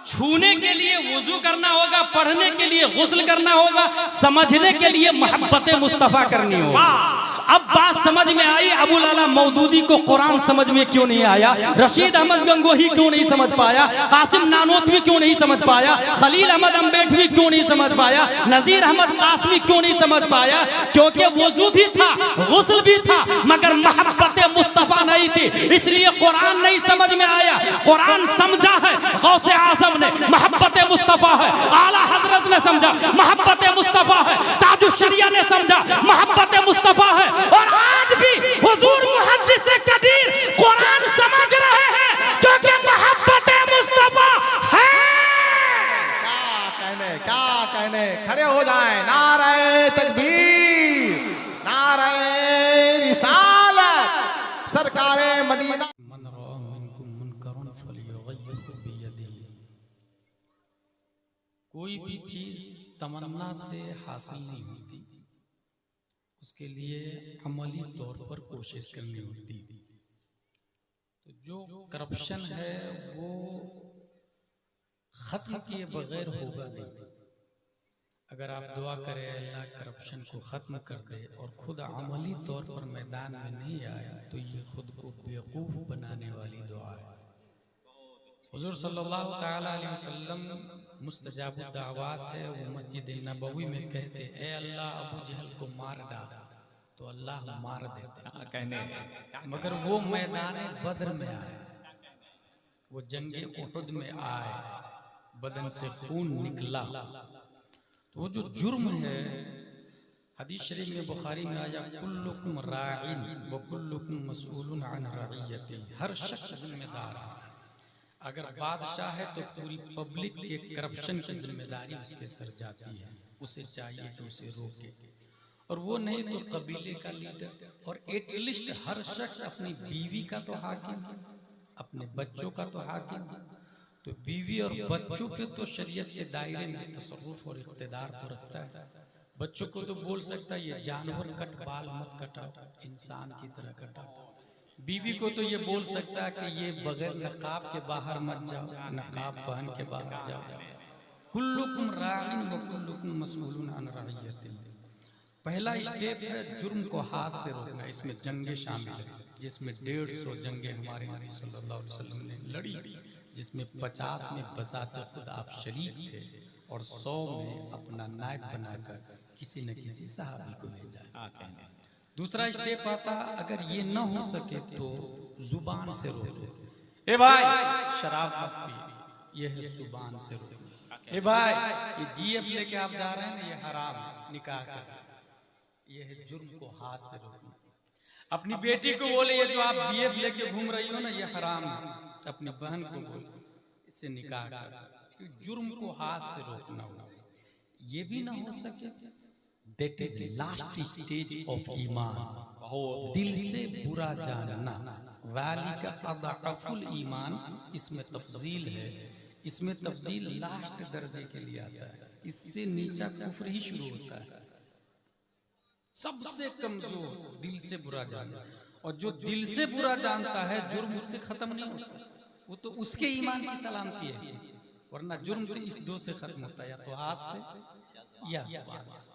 छूने के लिए वुजू करना होगा, पढ़ने के लिए गुस्ल करना होगा, समझने के लिए मोहब्बत मुस्तफ़ा करनी होगी। अब बात समझ में आई, अबुल आला मौदूदी को कुरान समझ में क्यों नहीं आया, रशीद अहमद गंगोही क्यों नहीं समझ पाया, कासिम नानोतवी क्यों नहीं समझ पाया, खलील अहमद अम्बेडवी क्यों नहीं समझ पाया, नजीर अहमद कासमी क्यों नहीं समझ पाया? क्योंकि वुजू भी था, गुस्ल भी था, मगर मोहब्बत मुस्तफ़ा नहीं थी, इसलिए कुरान नहीं समझ में आया। कुरान समझा है गौसे आज़म ने, मोहब्बत मुस्तफ़ा है, आला हजरत ने समझा मोहब्बत मुस्तफ़ा है, ताजुश शरिया ने समझा मोहब्बत मुस्तफ़ा है, और आज भी हुजूर मुहद्दिस कबीर कुरान समझ रहे हैं क्योंकि मोहब्बत मुस्तफ़ा है। क्या कहने, खड़े हो जाएं, नारे तकबीर, नारे रिसालत, सरकारे मदीना। कोई भी चीज तमन्ना से हासिल नहीं होती, उसके लिए अमली तौर पर कोशिश करनी होती। तो जो करप्शन है वो खत्म किए बगैर होगा नहीं। अगर आप दुआ करें अल्लाह करप्शन को खत्म कर दे और खुद अमली तौर पर मैदान में नहीं आए, तो ये खुद को बेवकूफ बनाने वाली दुआ है। हुजूर सल्लल्लाहु ताला अलैहि वसल्लम मुस्तजाबुद दावात है, वो मस्जिद नबवी में कहते, ए अल्लाह अबू जहल को मार डाल, तो अल्लाह मार देते कहने। मगर वो मैदान बद्र में आए, वो जंगे उहुद में आए, बदन से खून निकला। तो वो जो जुर्म है, हदीस शरीफ में बुखारी में आया, कुल्लुकुम राइन व कुल्लुकुम मसऊलुन अन रइयतिही, हर शख्स जिम्मेदार है। अगर बादशाह है तो पूरी पब्लिक के करप्शन की जिम्मेदारी उसके सर जाती है, उसे चाहिए कि उसे रोके, और वो नहीं तो कबीले का लीडर, और एटलिस्ट हर शख्स अपनी बीवी का तो हाकिम है, अपने बच्चों का तो हाकिम है। तो बीवी और बच्चों पे तो शरीयत के दायरे में तसर्रुफ और इख्तिदार को रखता है। बच्चों को तो बोल सकता है ये जानवर कट, बाल मत कटाओ, इंसान की तरह कटाओ। बीवी को तो ये बोल सकता है कि ये बगैर नकाब के बाहर मत जाओ, नकाब पहन के बाहर जाओ। कुल्लुकुम राइन व कुल्लुकुम मसऊलुन अन रइयतिही। पहला स्टेप है जुर्म को हाथ से रोकना। इसमें जंगे शामिल है, जिसमें 150 जंगे हमारे नबी सल्लल्लाहु अलैहि वसल्लम ने लड़ी, जिसमें 50 में बज़ाते खुद आप शरीक थे और 100 में अपना नायब बनाकर किसी न किसी सहाबी को भेजा। दूसरा स्टेप आता, अगर ये न हो सके तो जुबान से रोको, ए भाई शराब मत पिए, ये है जुबान से रोको। ए भाई ये जीएफ लेके आप जा रहे हैं ना, ये हराम है, निकाह कर, ये है जुर्म को हाथ से रोकना। अपनी बेटी को बोले ये जो आप बीएफ लेके घूम रही हो ना, ये हराम है, अपनी बहन को बोले इससे निकाह कर, जुर्म को हाथ से रोकना हो। ये भी ना हो सके, that is last stage of ईमान, दिल से बुरा जानना, वालिका अदअफुल ईमान, इसमें तफजील है, इसमें तफजील लास्ट दर्जे के लिए आता है, इससे नीचा कुफ्र ही शुरू होता है। सबसे कमजोर दिल से बुरा जानना, और जो दिल से बुरा जानता है जुर्म उससे खत्म नहीं होता, वो तो उसके ईमान की सलामती है, वरना जुर्म तो इस दो से खत्म होता है, या तो हाथ से या जुबान से।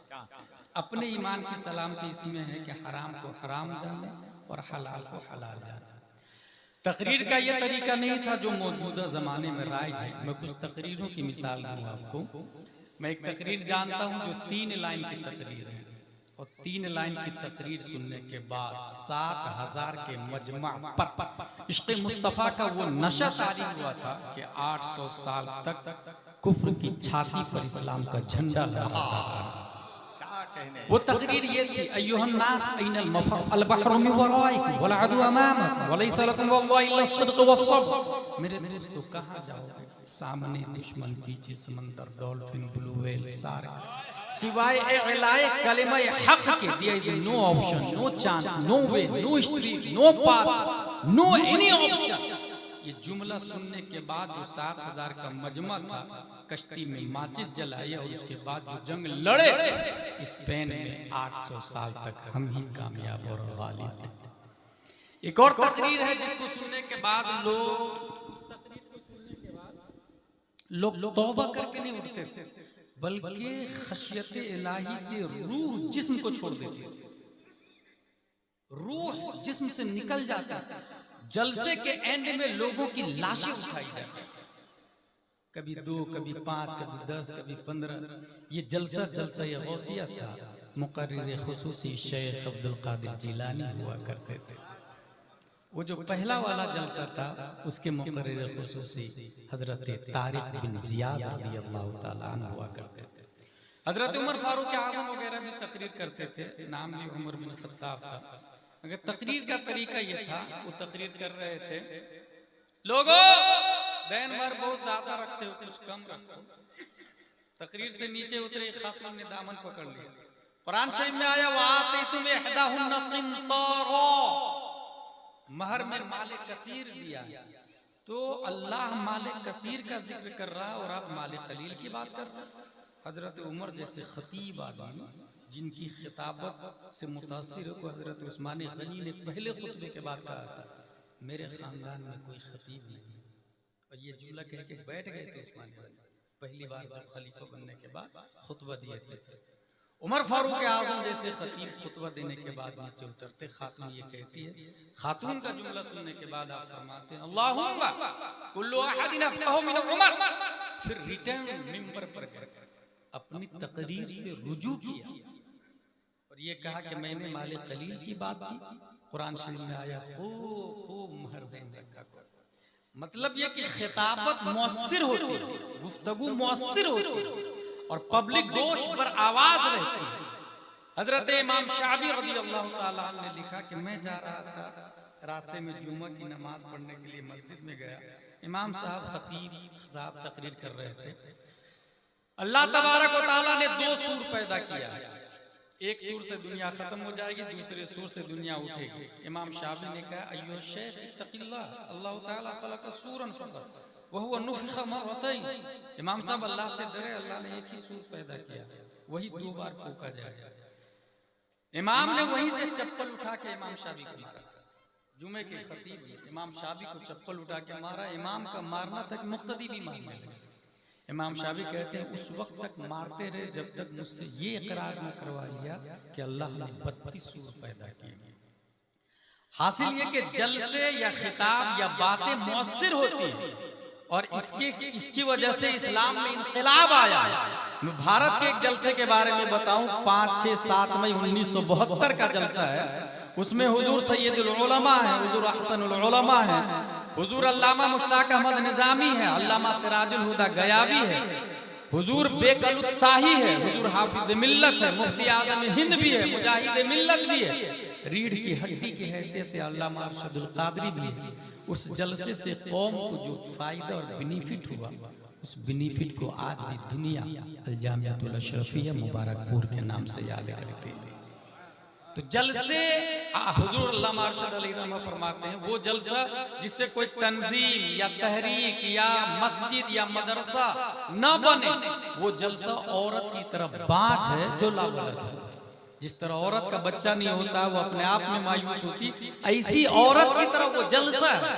अपने ईमान की सलामती इसमें है कि हराम को हराम जाने और हलाल को हलाल जाने। तकरीर का ये तरीका नहीं था जो मौजूदा जमाने में राइज है। मैं कुछ तकरीरों की मिसाल दूं आपको। मैं एक तकरीर जानता हूं जो 3 लाइन की तकरीर है, और 3 लाइन की तकरीर सुनने के बाद 7000 के मजमा पर इश्क़ मुस्तफ़ा का वो नशा तारी हुआ था कि 800 साल तक कुफ्र की छाती पर इस्लाम का झंडा लहराता रहा। वो तकरीर ये थी, अय्युहन नास अइनल मफर अल बहरु मिन वराइकुम वल अदु अमामकुम वलैसा लकुम वल्लाहि इल्ला सद्क़ वस्सब्र। मेरे दोस्तों कहाँ जाओगे, सामने दुश्मन, पीछे समंदर, डॉल्फिन, ब्लू व्हेल, सारे सिवाय इलाए कलिमा हक के, there is no option, no chance, no way, no street, no path, no any option. ये जुमला सुनने के बाद जो 7000 का मजमा था कश्ती में माचिस जलाई, और उसके बाद जो जंग लड़े स्पेन में 800 साल तक हम ही कामयाब और गालिब थे। एक और तकरीर है जिसको सुनने के बाद लोग तौबा करके नहीं उठते थे, बल्कि खशियत इलाही से रूह जिस्म को छोड़ देती थी, रूह जिस्म से निकल जाता था। जलसे के एंड में लोगों की लाशें उठाई जाती थी, कभी 2, कभी 5, कभी 10, कभी 15। ये जलसा ये गौसिया था। मुकर्रिर खुसूसी शेख अब्दुल कादिर जिलानी हुआ करते थे। वो जो पहला वाला जलसा था उसके मुकर्रिर खुसूसी हजरत तारिक बिन जियाद रज़ियल्लाहु ताला अन्हु हुआ करते थे। हजरत उमर फारूक आज़म वगैरह भी तकरीर करते थे, नाम भी उमर बिन खत्ताब था। मगर तकरीर का तरीका ये था, वो तकरीर कर रहे थे, लोगों दैन भर बहुत ज्यादा रखते हो, कुछ कम रखो। तकरीर से नीचे उतरे, खातून ने दामन पकड़ लिया। कुरान शरीफ में आया वआतीतुम इहदाहुन्ना क़िंतारा, महर में माले कसीर दिया। तो अल्लाह माले कसीर का जिक्र कर रहा और आप माले कलील की बात कर रहे हैं। हजरत उमर जैसे खतीब आदमी जिनकी खिताबत से मुतासिर को हजरत उस्मान गनी ने पहले खुतबे के बाद कहा था, मेरे खानदान में कोई खतीब नहीं। और ये जुमला कह के बैठ गए थे उस्मान गनी, पहली बार जब खलीफा बनने के बाद खुतबा दिए थे। उमर फारूक आजम जैसे खतीब खुतबा देने के बाद नीचे उतरते, खातून ये कहती है, खातून का जुमला सुनने के बाद आप फरमाते हैं अल्लाहुम्मा कुल्लु अहदिन अफ़क़हु मिन उमर। फिर रिटर्न मिंबर पर गए, अपनी तकरीर से रुजू किया और ये कहा कि मैंने माले कलील की बात की। कुरान शरीफ में आया खूब महर देने का। मतलब ये कि खिताबत मौसिर होती है, गुफ्तगू मौसिर होती है और पब्लिक गोश पर आवाज रहती है। हजरत इमाम शाफी रज़ियल्लाहु ताला अन्हु ने लिखा कि मैं जा रहा था, रास्ते में जुम्मा की नमाज पढ़ने के लिए मस्जिद में गया। इमाम साहब खतीब साहब तकरीर कर रहे थे। अल्लाह तबारक व तआला ने 2 सूर पैदा किया है, एक सूर से दुनिया खत्म हो जाएगी, दूसरे सूर से दुनिया उठेगी। इमाम शाफी ने कहा अय्यो शेख इत्तक़िल्लाह, अल्लाह ताला खलक़ सूरन फ़क़त व हुवा नुफ़िख़ मररतैन। इमाम साहब अल्लाह से डरे, अल्लाह ने एक ही सूर पैदा किया, वही 2 बार फूंका जाएगा। इमाम ने वहीं से चप्पल उठा के इमाम शाफी को मारा था। जुमे के खतीब ने इमाम शाफी को चप्पल उठा के मारा। इमाम का मारना तक मुक्तदी भी मारने लगे। इमाम शाफी कहते हैं उस वक्त तक मारते रहे जब तक मुझसे ये इकरार न करवा लिया कि अल्लाह ने 32 सूर पैदा किए। हासिल ये कि जलसे या खिताब या बातें मौसिर होती हैं और इसकी वजह से इस्लाम में इनकलाब आया। मैं भारत के एक जलसे के बारे में बताऊं, 5, 6, 7 मई 1972 का जलसा है। उसमें हुजूर सैयदुल उलमा है, हुजूर अहसनुल उलमा है, हुजूर अल्लामा मुश्ताक अहमद निजामी है, अल्लामा सिराजुल हुदा गयावी है, हुजूर बेकलुत शाही है, हुजूर हाफिज मिल्लत है, मुफ्ती आजम हिंद भी है, मुजाहिद मिल्लत भी है, रीढ़ की हड्डी की हैसियत से अल्लामा अरशदुल कादरी भी है। उस जलसे से कौम को जो फायदा और बेनिफिट हुआ, उस बेनिफिट को आज भी दुनिया अल जामिअतुल अशरफिया मुबारकपुर के नाम से याद करती है। तो जलसे हुजूर अल्लामा अरशद अली रहमा फरमाते हैं वो जलसा जिससे कोई तंजीम या तहरीक या मस्जिद या मदरसा न बने, वो जलसा औरत की तरफ बाँझ है जो लावलद है। जिस तरह औरत का बच्चा नहीं होता वो अपने आप में मायूस होती, ऐसी औरत की तरफ वो जलसा है।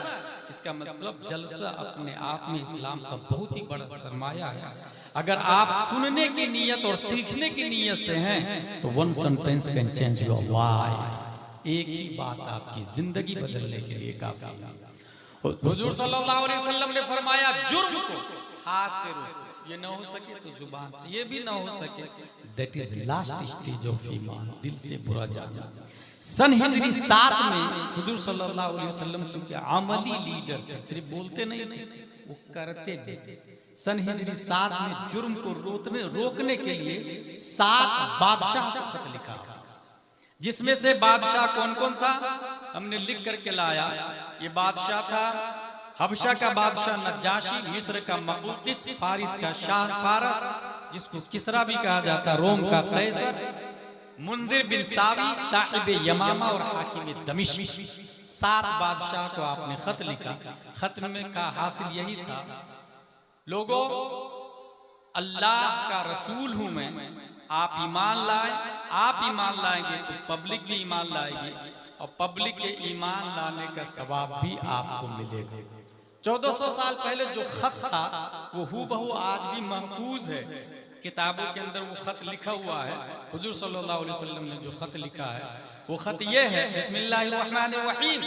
इसका मतलब जलसा अपने आप में इस्लाम का बहुत ही बड़ा सरमाया है। अगर आप सुनने की नीयत और सीखने की नीयत से हैं तो 1 sentence can change your life. एक ही बात आपकी जिंदगी बदलने के लिए काफी है। हुजूर सल्लल्लाहु अलैहि वसल्लम ने फरमाया जुर्म को हाथ से रोको, ये ना हो सके तो जुबान से, ये भी ना हो सके that is last stage of ईमान, दिल से बुरा जाना। सन हिजरी 7 में हुजूर सल्लल्लाहु अलैहि वसल्लम चूंकि अमली लीडर थे, सिर्फ बोलते नहीं थे, वो करते भी थे। सन हिजरी 7 में जुर्म को रोकने के लिए 7 बादशाह को खत लिखा, जिसमें से बादशाह कौन कौन था हमने लिख करके लाया। ये बादशाह था हबशा का बादशाह नज्जाशी, मिस्र का मक़ौक़िस, फारिस का शाह फारस जिसको किसरा भी कहा जाता, रोम का कैसर, मुंदिर बिन सावी साहिब यमामा और हाकिम दमिश्क। 7 बादशाह को आपने खत लिखा। खत में का हासिल यही था, लोगों अल्लाह का रसूल हूं मैं, आप ईमान लाए, आप ईमान लाएंगे तो पब्लिक भी ईमान लाएगी और पब्लिक के ईमान लाने का सवाब भी आपको मिलेगा। 1400 साल पहले जो खत था वो हूबहू आज भी महफूज है, किताबों के अंदर वो खत लिखा हुआ है। हुजूर सल्लल्लाहु अलैहि वसल्लम ने जो खत लिखा है वो खत ये है, बिस्मिल्लाहिर्रहमानिर्रहीम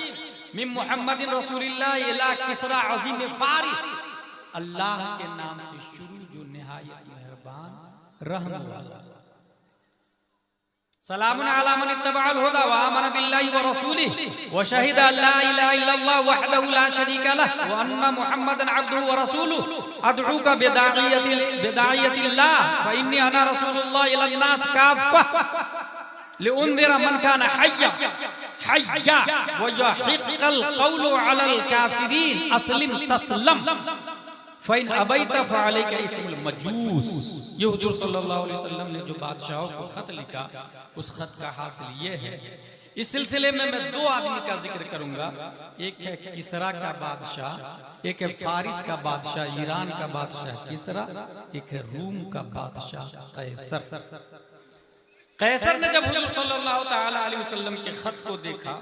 मिन मुहम्मदिन रसूलिल्लाह इला किसरा अज़ीम फारिस, अल्लाह के नाम से शुरू जो निहायत मेहरबान रहम वाला। सलामुन अला मन इत्तबअल हुदा व आमन बिल्लाहि व रसूलिहि व शहिदा अल्ला इलाहा इल्लल्लाह वहदहु ला शरीका लह व अन्ना मुहम्मदन अब्दुहु व रसूलुहु अदउका बिदाइयतिल्लाह फ इन्नी अना रसूलुल्लाह इलन नास काफ़ा लिउनदिरा मन काना हय्या व यहिqqल क़ौलु अलल काफ़िरीन अस्लिम तस्लम फ़इन अबैता फ़अलैका इस्मुल मजूस। ये हुजूर सल्लल्लाहु अलैहि वसल्लम ने जो बादशाहों को खत लिखा, उस खत का हासिल ये है। इस सिलसिले में मैं दो आदमी का जिक्र करूंगा, एक है किसरा का बादशाह, एक है फारिस का बादशाह, ईरान का बादशाह किसरा, एक है रूम का बादशाह कैसर। कैसर ने जब हुजूर सल्लल्लाहु ताला अलैहि वसल्लम के खत को देखा,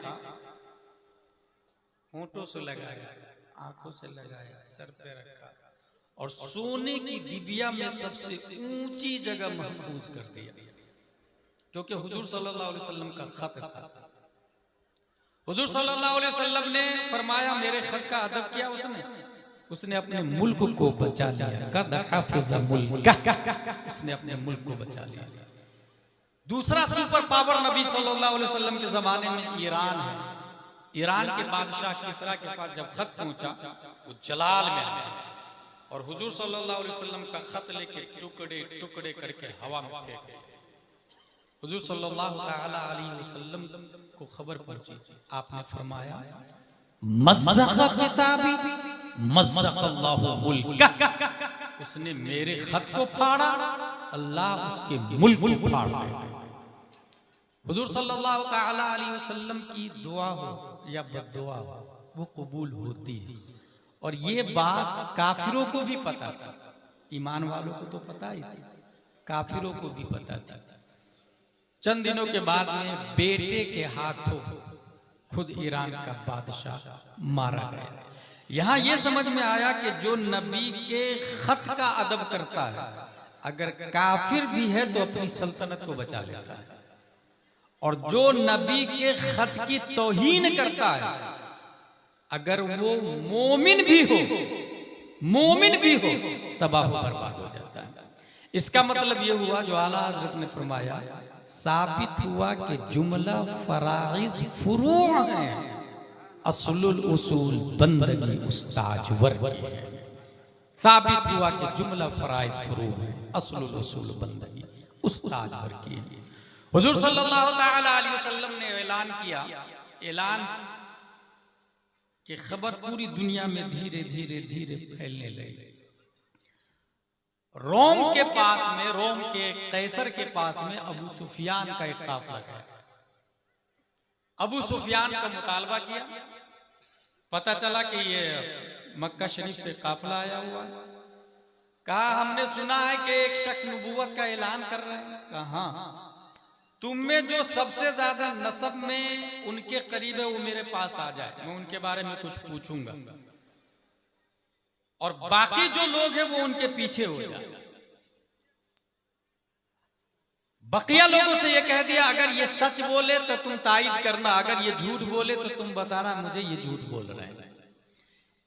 होंठों से लगाया, आंखों से लगाया, सर पे रखा और सोने की डिबिया में सबसे ऊंची जगह महफूज कर दिया, क्योंकि हुजूर सल्लल्लाहु अलैहि वसल्लम का खत था। हुजूर सल्लल्लाहु अलैहि वसल्लम ने फरमाया, मेरे खत का अदब किया उसने अपने मुल्क को बचा लिया, कद हफ़िज़ मुल्का, उसने अपने मुल्क को बचा लिया। दूसरा सुपर पावर नबी सल्लल्लाहु अलैहि वसल्लम के जमाने में ईरान है। ईरान के बादशाह किसरा के पास जब खत पहुंचा, वो जलाल में आया और हुजूर सल्लल्लाहु अलैहि वसल्लम का खत लेके टुकड़े टुकड़े करके हवा में फेंक दिया। हुजूर सल्लल्लाहु ताला अलैहि वसल्लम को खबर पहुंची, आपने फरमाया, मज़्ज़क़ किताबी मज़्ज़क़ल्लाहु मुल्का, उसने मेरे खत को फाड़ा, अल्लाह उसके मुल्क को फाड़ देगा। हुजूर सल्लल्लाहु ताला अलैहि वसल्लम की दुआ हो या बद्दुआ हो, वो कबूल होती है। और ये बात काफिरों को भी पता था, ईमान वालों को तो पता ही थी, काफिरों को भी पता था। चंद दिनों के बाद में बेटे के हाथों खुद ईरान का बादशाह मारा गया। यहाँ ये समझ में आया कि जो नबी के खत का अदब करता है, अगर काफिर भी है तो अपनी सल्तनत को बचा लेता है, और जो नबी के खत की तौहीन करता है, अगर वो मोमिन भी हो तबाह बर्बाद हो जाता है। इसका मतलब ये हुआ जो आला हज़रत ने फरमाया, साबित हुआ कि जुमला फराइज फुरू हैं, असलुल उसूल बंदगी उस्ताज वर्ग है। साबित हुआ कि जुमला फराइज फुरू हैं, असलुल उसूल बंदगी उस्ताज वर्ग की है। हुजूर सल्लल्लाहु ताला अलैहि वसल्लम ने ऐलान किया, ऐलान कि खबर पूरी दुनिया में धीरे धीरे धीरे फैलने लगी। रोम के पास में, रोम के कैसर के पास में अबू सुफियान का एक काफिला गया। अबू सुफियान का मुतालबा किया, पता चला कि ये मक्का शरीफ से काफिला आया हुआ है। कहा, हमने सुना है कि एक शख्स नबूवत का ऐलान कर रहे हैं। कहा, हाँ, तुम में जो सबसे ज्यादा नसब में उनके करीब है वो मेरे पास आ जाए, मैं उनके बारे में कुछ पूछूंगा, और बाकी जो लोग हैं वो उनके पीछे हो जाए। बकिया लोगों से ये कह दिया, अगर ये सच बोले तो तुम तायीद करना, अगर ये झूठ बोले तो तुम बताना मुझे ये झूठ बोल रहे हैं।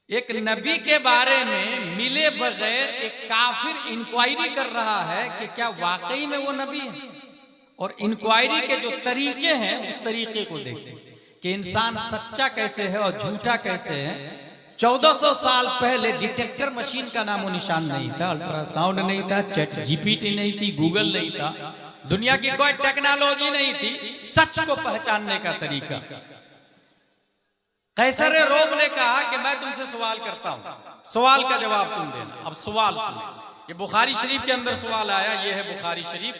एक नबी के बारे में मिले बगैर एक काफिर इंक्वायरी कर रहा है कि क्या वाकई में वो नबी है, और इंक्वायरी के जो तरीके हैं उस तरीके को देखें कि इंसान सच्चा कैसे है और झूठा कैसे है। 1400 साल पहले डिटेक्टर मशीन का नामो निशान नहीं था, अल्ट्रासाउंड नहीं था, चैट जीपीटी नहीं थी, गूगल नहीं था, दुनिया की कोई टेक्नोलॉजी नहीं थी सच को पहचानने का तरीका। कैसर रोम ने कहा कि मैं तुमसे सवाल करता हूं, सवाल का जवाब तुम देना। अब सवाल सुनो, ये बुखारी शरीफ के अंदर सवाल आया, ये है बुखारी शरीफ,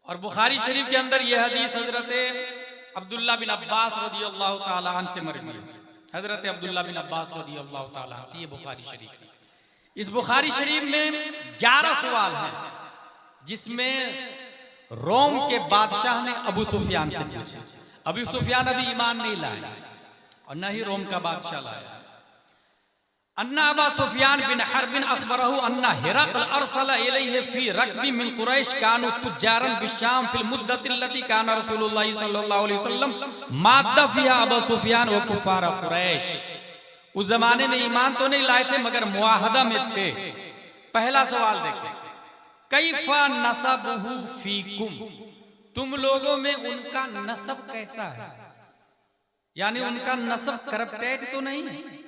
और बुखारी शरीफ के अंदर यह हदीस हजरत अब्दुल्ला बिन अब्बास रज़ियल्लाहु ताला अन्हु से मरवी है। हजरत अब्दुल्ला बिन अब्बास रज़ियल्लाहु ताला अन्हु से ये बुखारी शरीफ है। इस बुखारी शरीफ में 11 सवाल हैं, जिसमें रोम के बादशाह ने अबू सुफियान से पूछा। अबू सुफियान अभी ईमान नहीं लाए, और न ही रोम का बादशाह लाया। अन्ना अबा सुफियान बिन हर्ब अखबरहु अन्ना हिरक़ल अरसल इलैहि फी रकबि मिन कुरैश कानु तुज्जारन बिशाम फिल मुद्दति अल्लती कान रसूलुल्लाह सल्लल्लाहु अलैहि वसल्लम माद्दा फिहा अबू सुफियान व कुफार कुरैश। उस जमाने में ईमान तो नहीं लाए थे मगर मुआहदा में थे। पहला सवाल देखें, कैफा नसबहु फीकुम, तुम लोगों में उनका नसब कैसा है, यानी उनका नसब करप्टेड तो नहीं है।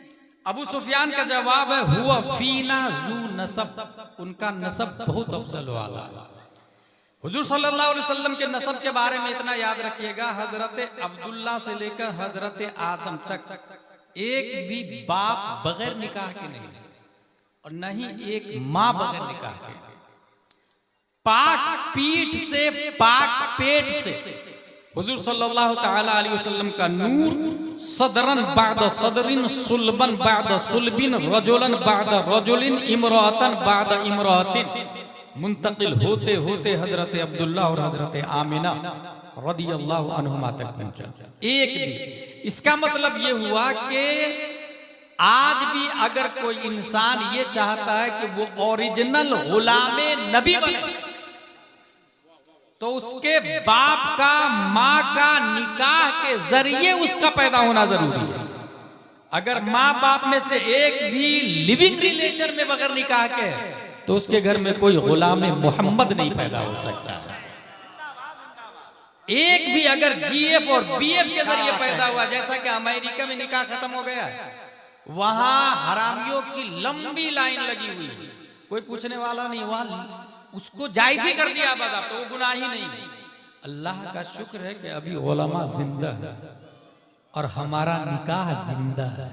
अबू सुफियान का जवाब है हुआ फीना जू नसब, उनका नसब बहुत अफजल वाला। हुजूर सल्लल्लाहु अलैहि वसल्लम के नसब के बारे में इतना याद रखिएगा, हजरत अब्दुल्ला से लेकर हजरत आदम तक एक भी बाप बगैर निकाह के नहीं और न ही एक माँ बगैर निकाह के। पाक पीठ से पाक पेट से हुजूर सल्लल्लाहु ताला अलैहि वसल्लम का नूर सदरन बाद सदरिन सुलबन बाद सुलबिन रजुलन बाद रजुलिन इमरातन बाद इमरातिन मुंतकिल होते होते हजरत अब्दुल्ला और हजरत आमिना रदियल्लाहु अन्हुमा तक पहुंचा। एक भी, इसका मतलब ये हुआ कि आज भी अगर कोई इंसान ये चाहता है कि वो ओरिजिनल गुलामे नबी बने तो उसके बाप का माँ का निकाह के जरिए उसका पैदा होना जरूरी है। अगर माँ बाप में से एक भी लिविंग रिलेशन में बगैर निकाह के तो उसके घर में कोई गुलाम मोहम्मद नहीं पैदा हो सकता। एक भी अगर जीएफ और बीएफ के जरिए पैदा हुआ, जैसा कि अमेरिका में निकाह खत्म हो गया, वहां हरामियों की लंबी लाइन लगी हुई है, कोई पूछने वाला नहीं, वहां उसको जायज ही कर दिया बस, तो वो गुनाह ही नहीं। अल्लाह का शुक्र है कि अभी उलमा जिंदा है और हमारा निकाह जिंदा है,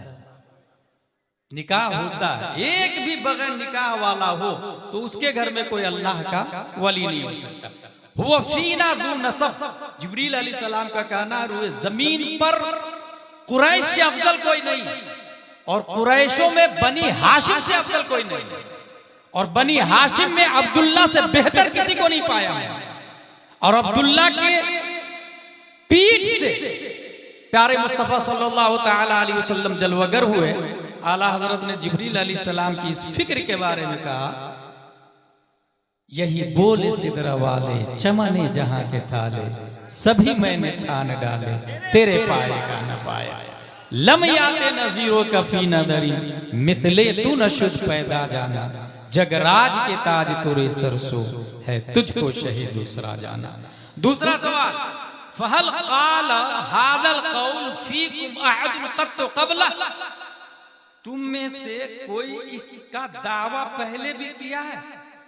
निकाह होता है। एक भी बगैर निकाह वाला हो तो उसके घर में कोई अल्लाह का वली नहीं हो सकता। हुआ फीना दू नसब, जिब्रील अलैहिस्सलाम का कहना, रुए जमीन पर कुरैश से अफजल कोई नहीं और कुरैशों में बनी हाशिम से अफजल कोई नहीं और बनी हाशिम में अब्दुल्ला से बेहतर किसी को नहीं पाया है। और अब्दुल्ला के पीठ से प्यारे मुस्तफा सल्लल्लाहु ताला अलैहि वसल्लम जलवगर हुए। आला हजरत ने जिब्रील अलैहिस्सलाम की इस फिक्र के बारे में कहा, यही बोले सिदरा वाले चमने जहां के थाले, सभी मैंने छान डाले तेरे पाए का न पाया। लम याते नजीरों का फी नदरी मिथले तू न शुद्ध पैदा जाना, जगराज के ताज तुरे सरसो है तुझको शहीद दूसरा जाना। दूसरा सवाल, फहल क़ाल हाज़ल क़ौल फ़ीकुम अहदुन क़त्तु क़ब्ला, तुम में से कोई इसका दावा पहले भी किया है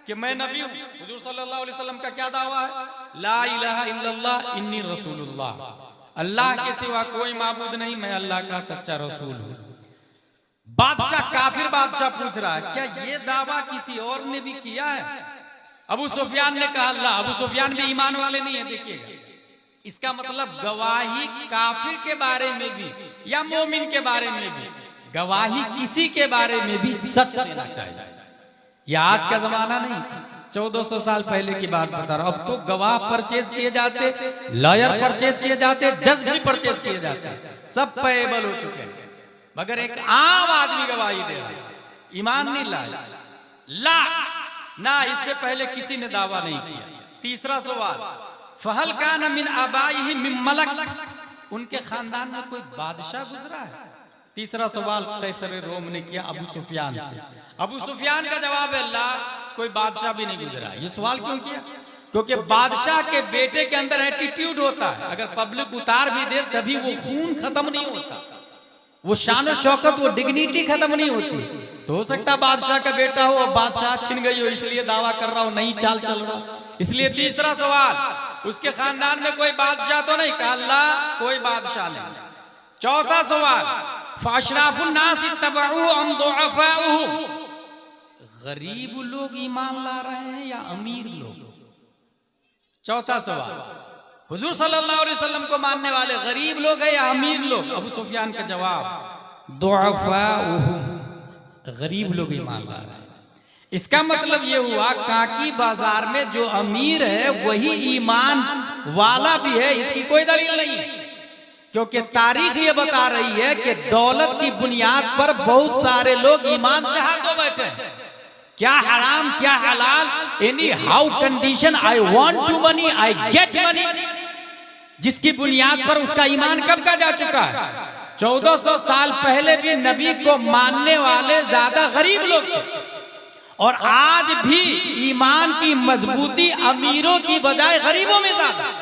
कि मैं नबी हूं? हुजूर सल्लल्लाहु अलैहि वसल्लम का क्या दावा है? ला इलाहा इल्लल्लाह इन्नी रसूलुल्लाह, अल्लाह के सिवा कोई माबूद नहीं, मैं अल्लाह का सच्चा रसूल हूं। बादशाह, काफिर बादशाह पूछ रहा है, क्या ये दावा किसी और ने भी किया है? अबू सुफियान ने कहा अल्लाह। अबू सुफियान भी ईमान वाले नहीं है। देखिएगा, इसका मतलब गवाही काफिर के बारे में भी या मोमिन के बारे में भी, गवाही किसी के बारे में भी सच देना चाहिए। यह आज का जमाना नहीं, 1400 साल पहले की बात बता रहा हूं। अब तो गवाह परचेज किए जाते, लॉयर परचेज किए जाते, जज भी परचेज किए जाते, सब पेएबल हो चुके हैं, मगर एक आम आदमी गवाही दे रहा है, ईमान नहीं लाया ला ना, इससे पहले किसी ने दावा नहीं किया। तीसरा सवाल, फहल कान मिन आबाइहि मिन मलक, उनके खानदान में कोई बादशाह गुजरा है? तीसरा सवाल कैसर रोम ने किया अबू सुफियान से। अबू सुफियान का जवाब है अल्लाह, कोई बादशाह भी नहीं गुजरा। ये सवाल क्यों किया? क्योंकि बादशाह के बेटे के अंदर एटीट्यूड होता है, अगर पब्लिक उतार भी दे तभी वो खून खत्म नहीं होता, वो शान शौकत, वो डिग्निटी खत्म नहीं होती। तो हो सकता है बादशाह का बेटा हो और बादशाह छिन गई हो, इसलिए दावा कर रहा हो, नई चाल चल रहा हो। इसलिए तीसरा सवाल, उसके खानदान में कोई बादशाह तो नहीं? कहा अल्लाह, कोई बादशाह नहीं। चौथा सवाल, फाशराफुन नास इत्तबअू अम दुअफाऊ, गरीब लोग ईमान ला रहे हैं या अमीर लोग? चौथा सवाल, हुजूर सल्लल्लाहु अलैहि वसल्लम को मानने वाले गरीब लोग हैं या अमीर लोग? अबू सुफियान का जवाब दुअफाऊ, गरीब लोग ईमान ला रहे हैं। इसका मतलब ये हुआ काकी बाजार में जो अमीर है वही ईमान वाला भी है, इसकी कोई दलील नहीं है, क्योंकि तारीख ये बता रही है कि दौलत की बुनियाद पर बहुत सारे लोग ईमान से हाथ धो बैठे हैं। क्या हराम क्या हलाल, anyhow condition, I want to money, I get money, जिसकी बुनियाद पर उसका ईमान कब का जा चुका है। 1400 साल पहले भी नबी को मानने वाले ज्यादा गरीब लोग थे, और आज भी ईमान की मजबूती अमीरों की बजाय गरीबों में ज्यादा।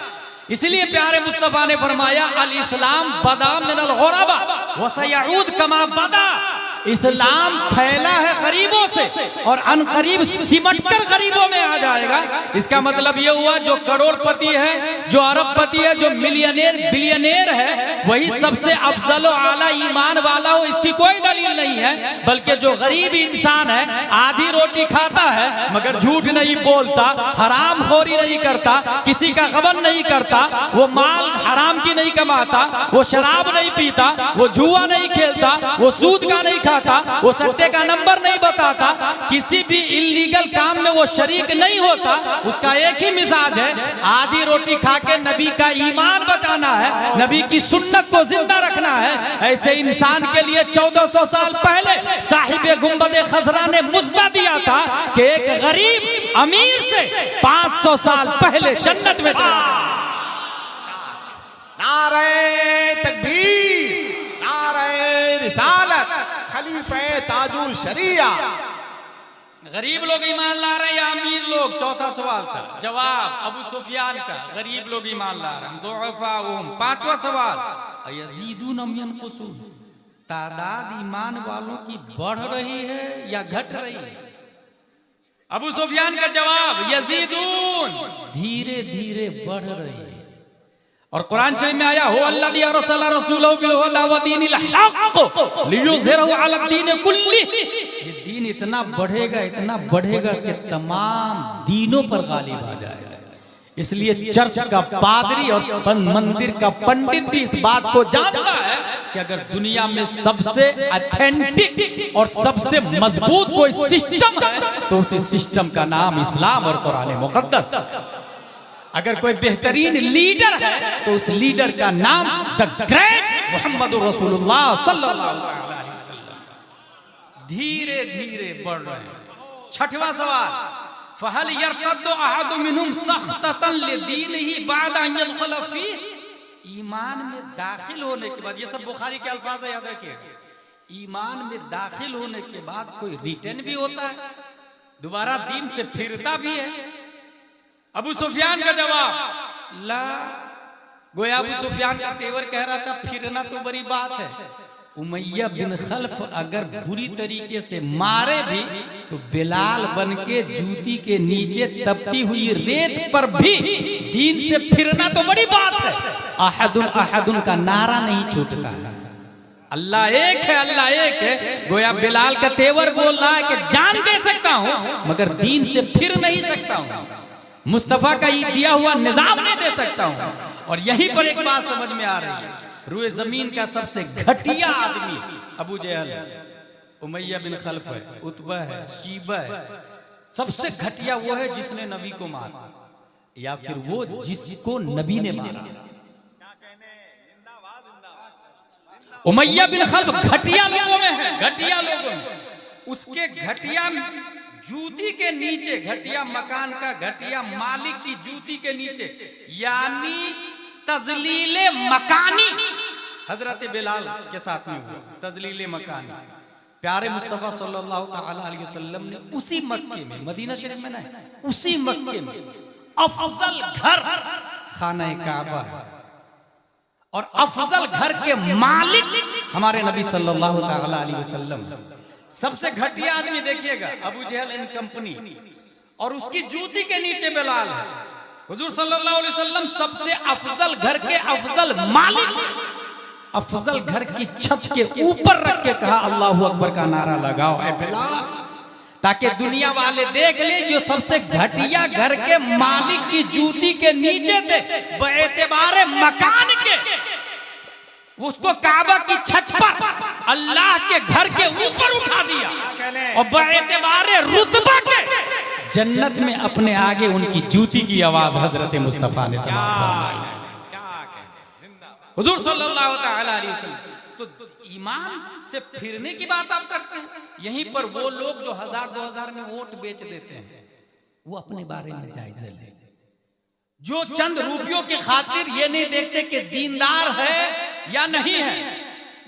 इसलिए प्यारे मुस्तफा ने फरमाया अल इस्लाम बदा मिनल गुरबा व सयऊद कमा बदा। इस्लाम फैला है गरीबों से और अनकरीब सिमटकर गरीबों में आ जाएगा। इसका मतलब यह हुआ जो करोड़पति है, जो अरबपति है, जो मिलियनेर बिलियनेर है, वही सबसे अफजल आला ईमान वाला हो, इसकी कोई दलील नहीं है। बल्कि जो गरीब इंसान है, आधी रोटी खाता है मगर झूठ नहीं बोलता, हराम खोरी नहीं करता, किसी का गबन नहीं करता, वो माल हराम की नहीं कमाता, वो शराब नहीं पीता, वो जुआ नहीं खेलता, वो सूद का नहीं खाता, वो सट्टे का नंबर नहीं बताता, किसी भी इल्लीगल काम में वो शरीक नहीं होता, उसका एक ही मिजाज है आधी रोटी खा के नबी का ईमान बचाना है, नबी की सुन्नत को जिंदा रखना है। ऐसे इंसान के लिए 1400 साल पहले साहिब गुंबद खजरा ने मुजदा दिया था कि एक गरीब अमीर से 500 साल पहले जन्नत में चला। नारे तकबीर, नारे रिसालत, खलीफे ताजुल शरिया। गरीब लोग ईमान ला रहे हैं या अमीर लोग? चौथा सवाल था, जवाब अबू सुफियान का, गरीब लोग ईमान ला रहे हैं, दुअफाउहुम। पांचवा सवाल, अयज़ीदून अम यनकुसून, तादाद ईमान वालों की बढ़ रही है या घट रही है? अबू सुफियान का जवाब यज़ीदून, धीरे धीरे बढ़ रही है। और कुरान शरीफ में आया हो अल्लज़ी अरसला रसूलहु बिल हुदा व दीनिल हक़ लियुज़हिरहु अला दीन कुल्ली। ये दीन इतना बढ़ेगा कि तमाम दीनों पर गालिब आ जाएगा। इसलिए चर्च का पादरी और मंदिर का पंडित भी इस बात को जानता है कि अगर दुनिया में सबसे ऑथेंटिक और सबसे मजबूत कोई सिस्टम है तो उस सिस्टम का नाम इस्लाम और कुरान मुक़द्दस। अगर कोई बेहतरीन लीडर है तो उस लीडर का नाम द ग्रेट मोहम्मद रसूलुल्लाह सल्लल्लाहु अलैहि वसल्लम। धीरे धीरे बढ़ रहे हैं। छठवां सवाल, फहल यरतद्दु अहदु मिनहुम सख्ततन लिदीनिही बाद अन यदखुल फी। ईमान में दाखिल होने के बाद, ये सब बुखारी के अल्फाज है, याद रखिए। ईमान में दाखिल होने के बाद कोई रिटर्न भी होता है, दोबारा दीन से फिरता भी है। अबू सुफियान का जवाब ला। गोया अबू सुफियान का तेवर कह रहा था फिरना तो बड़ी बात है, उमैया बिन खल्फ अगर बुरी तरीके से मारे भी तो बिलाल बन के जूती के नीचे तपती हुई रेत पर भी दीन से फिरना तो बड़ी बात है। अहदुन अहदुन का नारा नहीं छूटता है। अल्लाह एक है, अल्लाह एक है। गोया बिलाल का तेवर बोल रहा है कि जान दे सकता हूं मगर दीन से फिर नहीं सकता हूं, मुस्तफा का ये दिया हुआ निजाम नहीं दे सकता हूं। और यहीं पर एक बात समझ में आ रही है, रूए जमीन का सबसे घटिया आदमी अबू जहल है, उमैया बिन खल्फ है, उतबा है, शीबा है। सबसे घटिया वो है जिसने नबी को मारा या फिर वो जिसको नबी ने मारा। उमैया बिन खल्फ घटिया लोगों में है, घटिया लोगों में। उसके घटिया जूती के नीचे, घटिया मकान का घटिया मालिक की जूती के नीचे, यानी तजलीले मकानी हजरत बिलाल के साथ में हुआ। तजलीले मकानी प्यारे मुस्तफा सल्लल्लाहु अलैहि वसल्लम ने उसी मक्के में, मदीना शरीफ में नहीं, उसी मक्के में अफजल घर खाना काबा है और अफजल घर के मालिक हमारे नबी सल्लल्लाहु अलैहि वसल्लम। सबसे घटिया आदमी देखिएगा अबू जहल एंड कंपनी, और उसकी जूती के नीचे बिलाल है। हुजूर सल्लल्लाहु अलैहि वसल्लम सबसे अफजल घर के अफजल मालिक, अफजल घर की छत के ऊपर रख के कहा अल्लाहू अकबर का नारा लगाओ ऐ बिलाल, ताकि दुनिया वाले देख ले जो सबसे घटिया घर के मालिक की जूती के नीचे थे बेएतबारे मकान के, उसको काबा की छत पर अल्लाह के घर के ऊपर उठा दिया और बेएतबारे रुतबा के जन्नत में अपने आगे उनकी जूती की आवाज हजरत मुस्तफा ने समाई। हुजूर सल्लल्लाहु ताला अलैहि वसल्लम। तो ईमान से फिरने की बात आप करते हैं। यहीं पर वो लोग जो 1000-2000 में वोट बेच देते हैं, वो अपने बारे में जायजा ले। जो चंद रुपयों की खातिर ये नहीं देखते कि दीनदार है या नहीं है।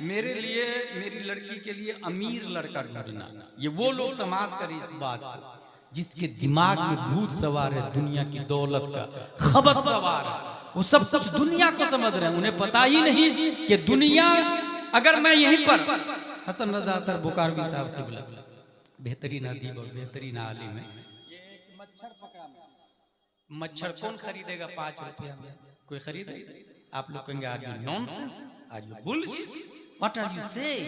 मेरे लिए, मेरी लड़की के लिए अमीर लड़का ढूंढना, ये वो लोग समाप्त करें इस बात को जिसके दिमाग में भूत सवार है, दुनिया की दौलत का खबत सवार है। वो सब कुछ दुनिया को समझ रहे हैं, उन्हें पता ही नहीं कि दुनिया, अगर मैं यहीं पर हसन रजा तर बुकारवी साहब की बुला, बेहतरीन अदीब और बेहतरीन आलिम है, ये मच्छर पकड़ा, मच्छर कौन खरीदेगा 5 रुपया में? कोई खरीदेगा? आप लोग कहेंगे are you nonsense, are you bullshit, what are you saying,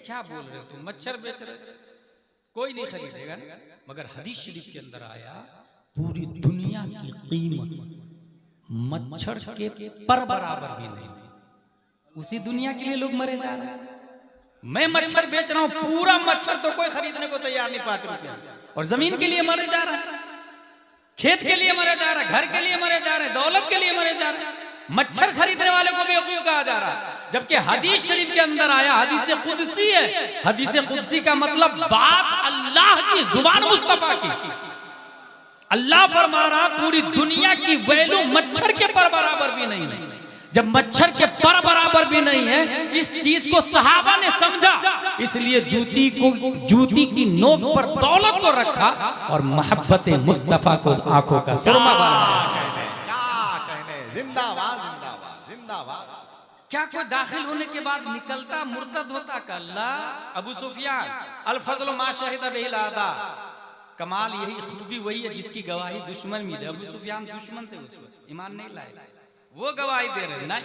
क्या बोल रहे हो तुम, मच्छर बेच रहे हो, कोई नहीं खरीदेगा ना। मगर हदीस शरीफ के अंदर आया पूरी दुनिया की कीमत मच्छर के पर बराबर भी नहीं, उसी दुनिया के लिए लोग मरे जा रहे हैं। मैं मच्छर बेच रहा हूं, पूरा मच्छर तो कोई खरीदने को तैयार नहीं 5 रुपया, और जमीन के लिए मरे जा रहा है, खेत के लिए मरे जा रहा है, घर के लिए मरे जा रहे हैं, दौलत के लिए मरे जा रहे हैं। मच्छर खरीदने वाले को बेवकूफ कहा जा रहा है, जबकि हदीस शरीफ के अंदर आया हदीस कुदसी है। हदीस कुदसी का मतलब बात अल्लाह की जुबान मुस्तफा की। अल्लाह फरमा रहा पूरी दुनिया की वैल्यू मच्छर के पर बराबर भी नहीं है। जब मच्छर के पर बराबर भी नहीं है, इस चीज को सहाबा ने समझा, इसलिए जूती की नोक पर दौलत को रखा और मोहब्बत मुस्तफा को आंखों का सुरमा बनाया। जिंदाबाद जिंदाबाद जिंदाबाद। क्या कोई दाखिल होने के बाद निकलता मुर्तद होता? कल्ला। अबू सुफियान अल फज़ल मा शहिद बिहिल आदा, कमाल यही, खूबी वही है जिसकी गवाही दुश्मन भी दे। अबू सुफियान दुश्मन थे उस वक्त, ईमान नहीं लाए, वो गवाही दे रहे नहीं।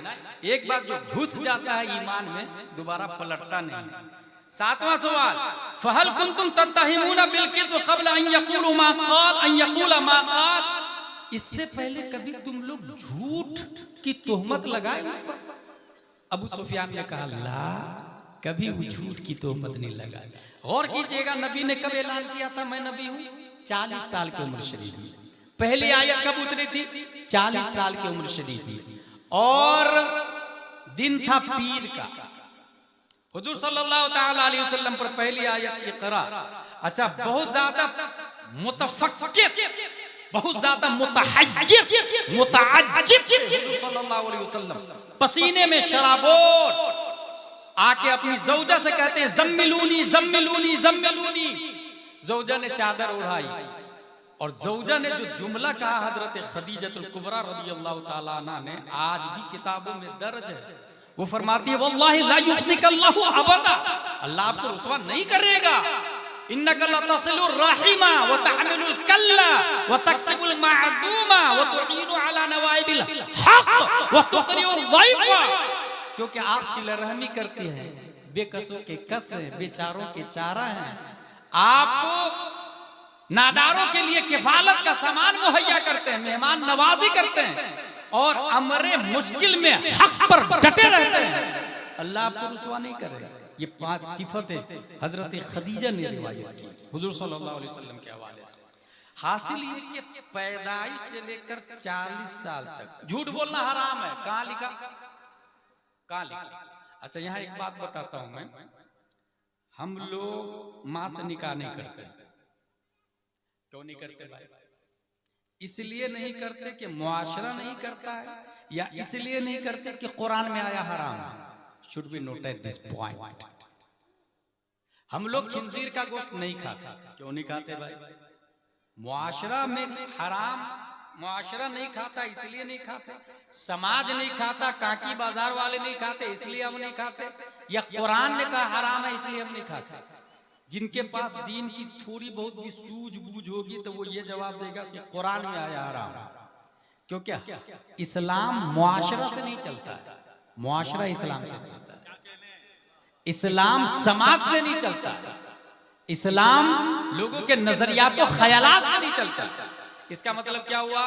एक बार जो घुस जाता है ईमान में दोबारा पलटता नहीं। 7वां सवाल, फहल कुंतुम तत्तहिमूना बिल किज़्ब क़ब्ल अन यक़ूलू मा क़ाल अन यक़ूला मा क़ाल, इससे पहले कभी तुम लोग झूठ की तोहमत लगाए ऊपर? अबू सुफियान ने कहा ला, कभी वो झूठ की तोहमत नहीं लगा। गौर कीजिएगा, नबी ने कब ऐलान किया था मैं नबी हूं? 40 साल की उम्र शरीफ में। पहली आयत कब उतरी थी? 40 साल की उम्र शरीफ में, और दिन था पीर का। हुजूर सल्लल्लाहु ताला अलैहि वसल्लम पर पहली आयत इक़रा। अच्छा, बहुत ज्यादा मुतफक्किर, बहुत ज्यादा मुतहय्यर, मुतअज्जिब सल्लल्लाहु अलैहि वसल्लम, पसीने में शराबोर, आके अपनी ज़ौजा से कहते हैं ज़म्मिलूनी ज़म्मिलूनी ज़म्मिलूनी। ज़ौजा ने चादर उड़ाई, और ज़ौजा ने जो जुमला कहा हजरत खदीजतुल कुबरा रज़ियल्लाहु ताला अन्हा ने, आज भी किताबों में दर्ज है। वो फरमाती है वल्लाहि ला युख्ज़िकल्लाहु अबदा, अल्लाह आपको रुसवा नहीं करेगा। इन्नका लतसिलुर रहिमा व तहमिलुल कल्ला व तक्सिबुल मअदूमा व तुईनु अला नवाइबिल हक व तुक़रिउल ज़ैफ़ा, क्योंकि आप सिला रहमी करती हैं, बेकसों के कस हैं, बेचारों के चारा हैं, आप नादारों के लिए किफालत का सामान मुहैया करते हैं, मेहमान नवाजी करते हैं, और अमरे मुश्किल में हक पर डटे रहते हैं। अल्लाह आपको रुसवा नहीं करेगा। ये 5 सिफतें हजरत खदीजा ने रिवायत की हुजूर सल्लल्लाहु अलैहि वसल्लम के हवाले से। हासिल ये कि पैदाइश से लेकर 40 साल तक झूठ बोलना हराम है। कहाँ लिखा? कहाँ लिखा? अच्छा, यहाँ एक बात बताता हूं मैं, हम लोग माँ से निकाह नहीं करते। क्यों नहीं करते भाई? इसलिए नहीं करते कि मुआशरा नहीं करता है, या इसलिए नहीं करते कि कुरान में आया हराम है। Should be noted this point. हम लोग खिंजीर का गोश्त नहीं खाते। क्यों नहीं खाते भाई? मुआशरा में हराम, मुआशरा नहीं खाता इसलिए नहीं खाते, समाज नहीं खाता, काकी बाजार वाले नहीं खाते इसलिए हम नहीं खाते, या कुरान ने कहा हराम है इसलिए हम नहीं खाते। जिनके पास दीन की थोड़ी बहुत भी सूझबूझ होगी तो वो ये जवाब देगा कि कुरान में आया हराम। क्यों? क्या इस्लाम मुआशरा से नहीं चलता है, मुआशरा इस्लाम से चलता है। इस्लाम समाज से नहीं चलता, इस्लाम लोगों के नजरियात और ख्यालात से नहीं चलता। इसका मतलब क्या हुआ?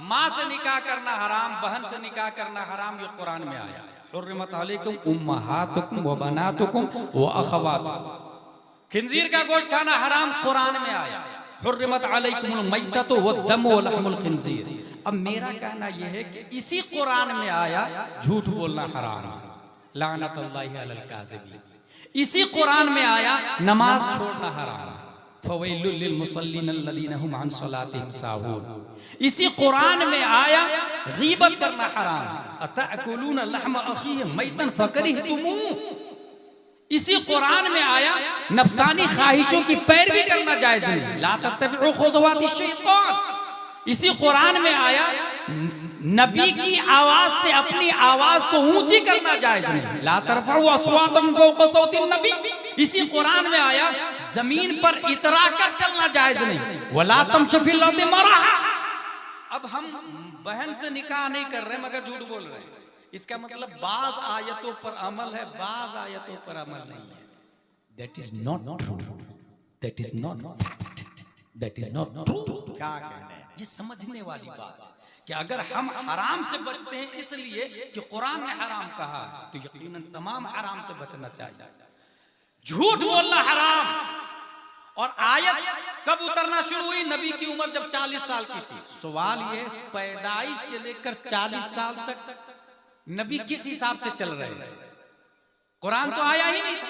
माँ से निकाह करना हराम, बहन से निकाह करना हराम, ये कुरान में आया। हुर्रिमत अलैकुम उम्महातुकुम व बनातुकुम व अखवातुकुम। खिंजीर का गोश्त खाना हराम कुरान में आया। हुर्रिमत अलैकुमुल मैततु वद्दमु वलहमुल खिंजीर। अब मेरा कहना यह है कि इसी कुरान में आया झूठ बोलना हराम है, लानतुल्लाहि अलल काज़िबीन। इसी कुरान में आया नमाज छोड़ना हराम है, फवैलुल लिल मुसल्लीन अल्लज़ीना हुम अन सलातिहिम साहून। इसी कुरान में आया गीबत करना हराम है, अतअकुलून लहम अखीहि मैतन फकरिहतुमूह। इसी कुरान में आया नफ्सानी ख्वाहिशों की पैरवी करना जायज नहीं, ला तत्तबिउ खुतवाति शैतान। इसी कुरान में आया नबी की आवाज से अपनी आवाज को ऊंची करना जायज नहीं, ला तरफउ अस्वातकुम फौqa सौतिन नबी। इसी कुरान में आया जमीन पर इतरा कर चलना जायज नहीं, वला तमशु फिल अर्दि मरहा। अब हम बहन से निकाह नहीं कर रहे मगर झूठ बोल रहे हैं, इसका मतलब बाज आयतों पर अमल है, बाज आयतों पर अमल नहीं है। That is not true, that is not fact, that is not true. क्या कहने हैं? ये समझने वाली बात है कि अगर हम हराम से बचते हैं इसलिए कि कुरान ने हराम कहा है, तो यकीनन तमाम हराम से बचना चाहिए। झूठ बोलना हराम। और आयत कब उतरना शुरू हुई? नबी की उम्र जब 40 साल की थी। सवाल ये, पैदाइश से लेकर 40 साल तक नबी किस हिसाब से चल रहे थे? कुरान तो आया ही नहीं था,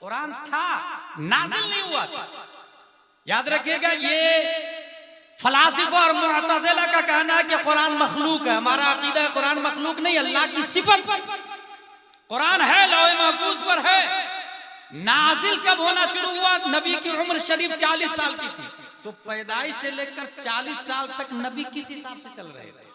कुरान था, नाज़िल नहीं हुआ था। याद रखिएगा, ये फलासिफा और मुअतज़िला का कहना है कि कुरान मखलूक है। हमारा अकीदा है कुरान मखलूक नहीं, अल्लाह की सिफत। कुरान है, लौह महफूज पर है। नाजिल कब होना शुरू हुआ? नबी की उम्र शरीफ 40 साल की थी। तो पैदाइश से लेकर 40 साल तक नबी किस हिसाब से चल रहे थे?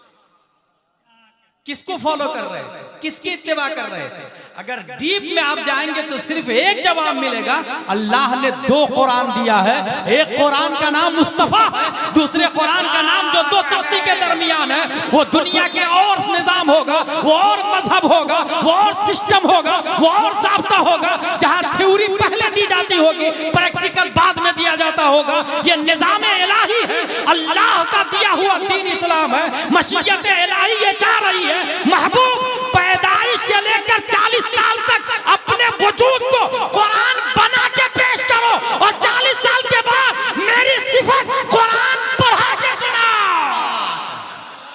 किसको फॉलो कर रहे थे? किसकी इत्तिबा कर रहे थे? अगर डीप में आप जाएंगे तो सिर्फ एक जवाब मिलेगा, अल्लाह ने 2 कुरान दिया है। एक कुरान का नाम मुस्तफा है, दूसरे कुरान का नाम जो 2 तख्ती के दरमियान है, वो दुनिया के और निजाम होगा, वो और मजहब होगा, वो और सिस्टम होगा, वो और ज़ाब्ता होगा। जहां थ्योरी पहले दी जाती होगी, प्रैक्टिकल बाद में दिया जाता होगा। ये निजाम इलाही है, अल्लाह का दिया हुआ दीन इस्लाम है, मशीयत इलाही ये चाह रही है। महबूब, पैदाइश से लेकर 40 साल तक अपने वजूद को कुरान बना के पेश करो, और 40 साल के बाद मेरी सिफत कुरान पढ़ा के सुनाओ।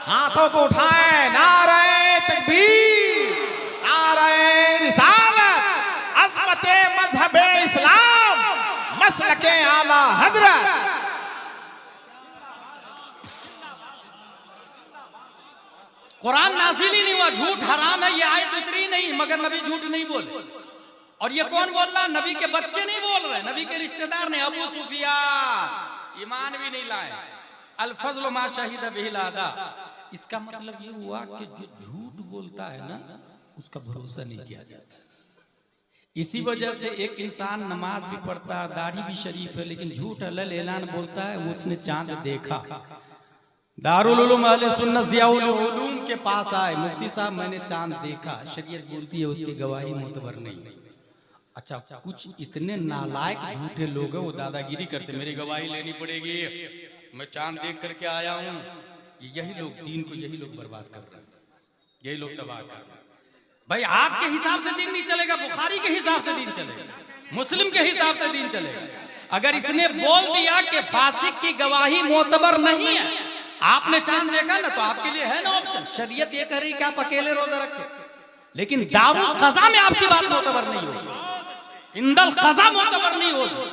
हाथों को उठाएं, नारे तकबीर, नारे रिसालत, अज़मते मज़हबे इस्लाम, मसलके आला हज़रत। कुरान नाज़िल ही नहीं हुआ, झूठ हराम है, ये आयत उतरी नहीं, मगर नबी झूठ नहीं बोले। और ये कौन बोल रहा? नबी के बच्चे नहीं बोल रहे, नबी के रिश्तेदार ने। अबू सुफियान ईमान भी नहीं लाए। अल फज़्ल मा शहीद बिहिल आदा। इसका मतलब ये हुआ कि जो झूठ बोलता है ना, उसका भरोसा नहीं किया जाता। इसी वजह से एक इंसान नमाज भी पढ़ता है, दाढ़ी भी शरीफ है, लेकिन झूठ हलल ऐलान बोलता है, उसने चांद देखा। दारुल उलूम अहले सुन्नत ज़ियाउल उलूम के पास आए, मुफ्ती साहब मैंने चांद देखा, शरीयत बोलती है उसकी गवाही मोतबर नहीं। अच्छा, कुछ इतने नालायक झूठे लोग हैं, वो दादागिरी करते, मेरी गवाही लेनी पड़ेगी, मैं चांद देख करके आया हूँ। यही लोग दीन को, यही लोग बर्बाद कर रहे हैं, यही लोग तबाह कर रहे हैं। भाई आपके हिसाब से दीन नहीं चलेगा, बुखारी के हिसाब से दीन चलेगा, मुस्लिम के हिसाब से दीन चलेगा। अगर इसने बोल दिया कि फासिक की गवाही मोतबर नहीं है, आपने चांद देखा ना, तो आपके लिए है ना ऑप्शन। शरीयत ये कह रही कि आप अकेले रोजा रखें, लेकिन दारुल क़ज़ा में आपकी बात मोतबर नहीं होगी, इंदल क़ज़ा मोतबर नहीं होगी।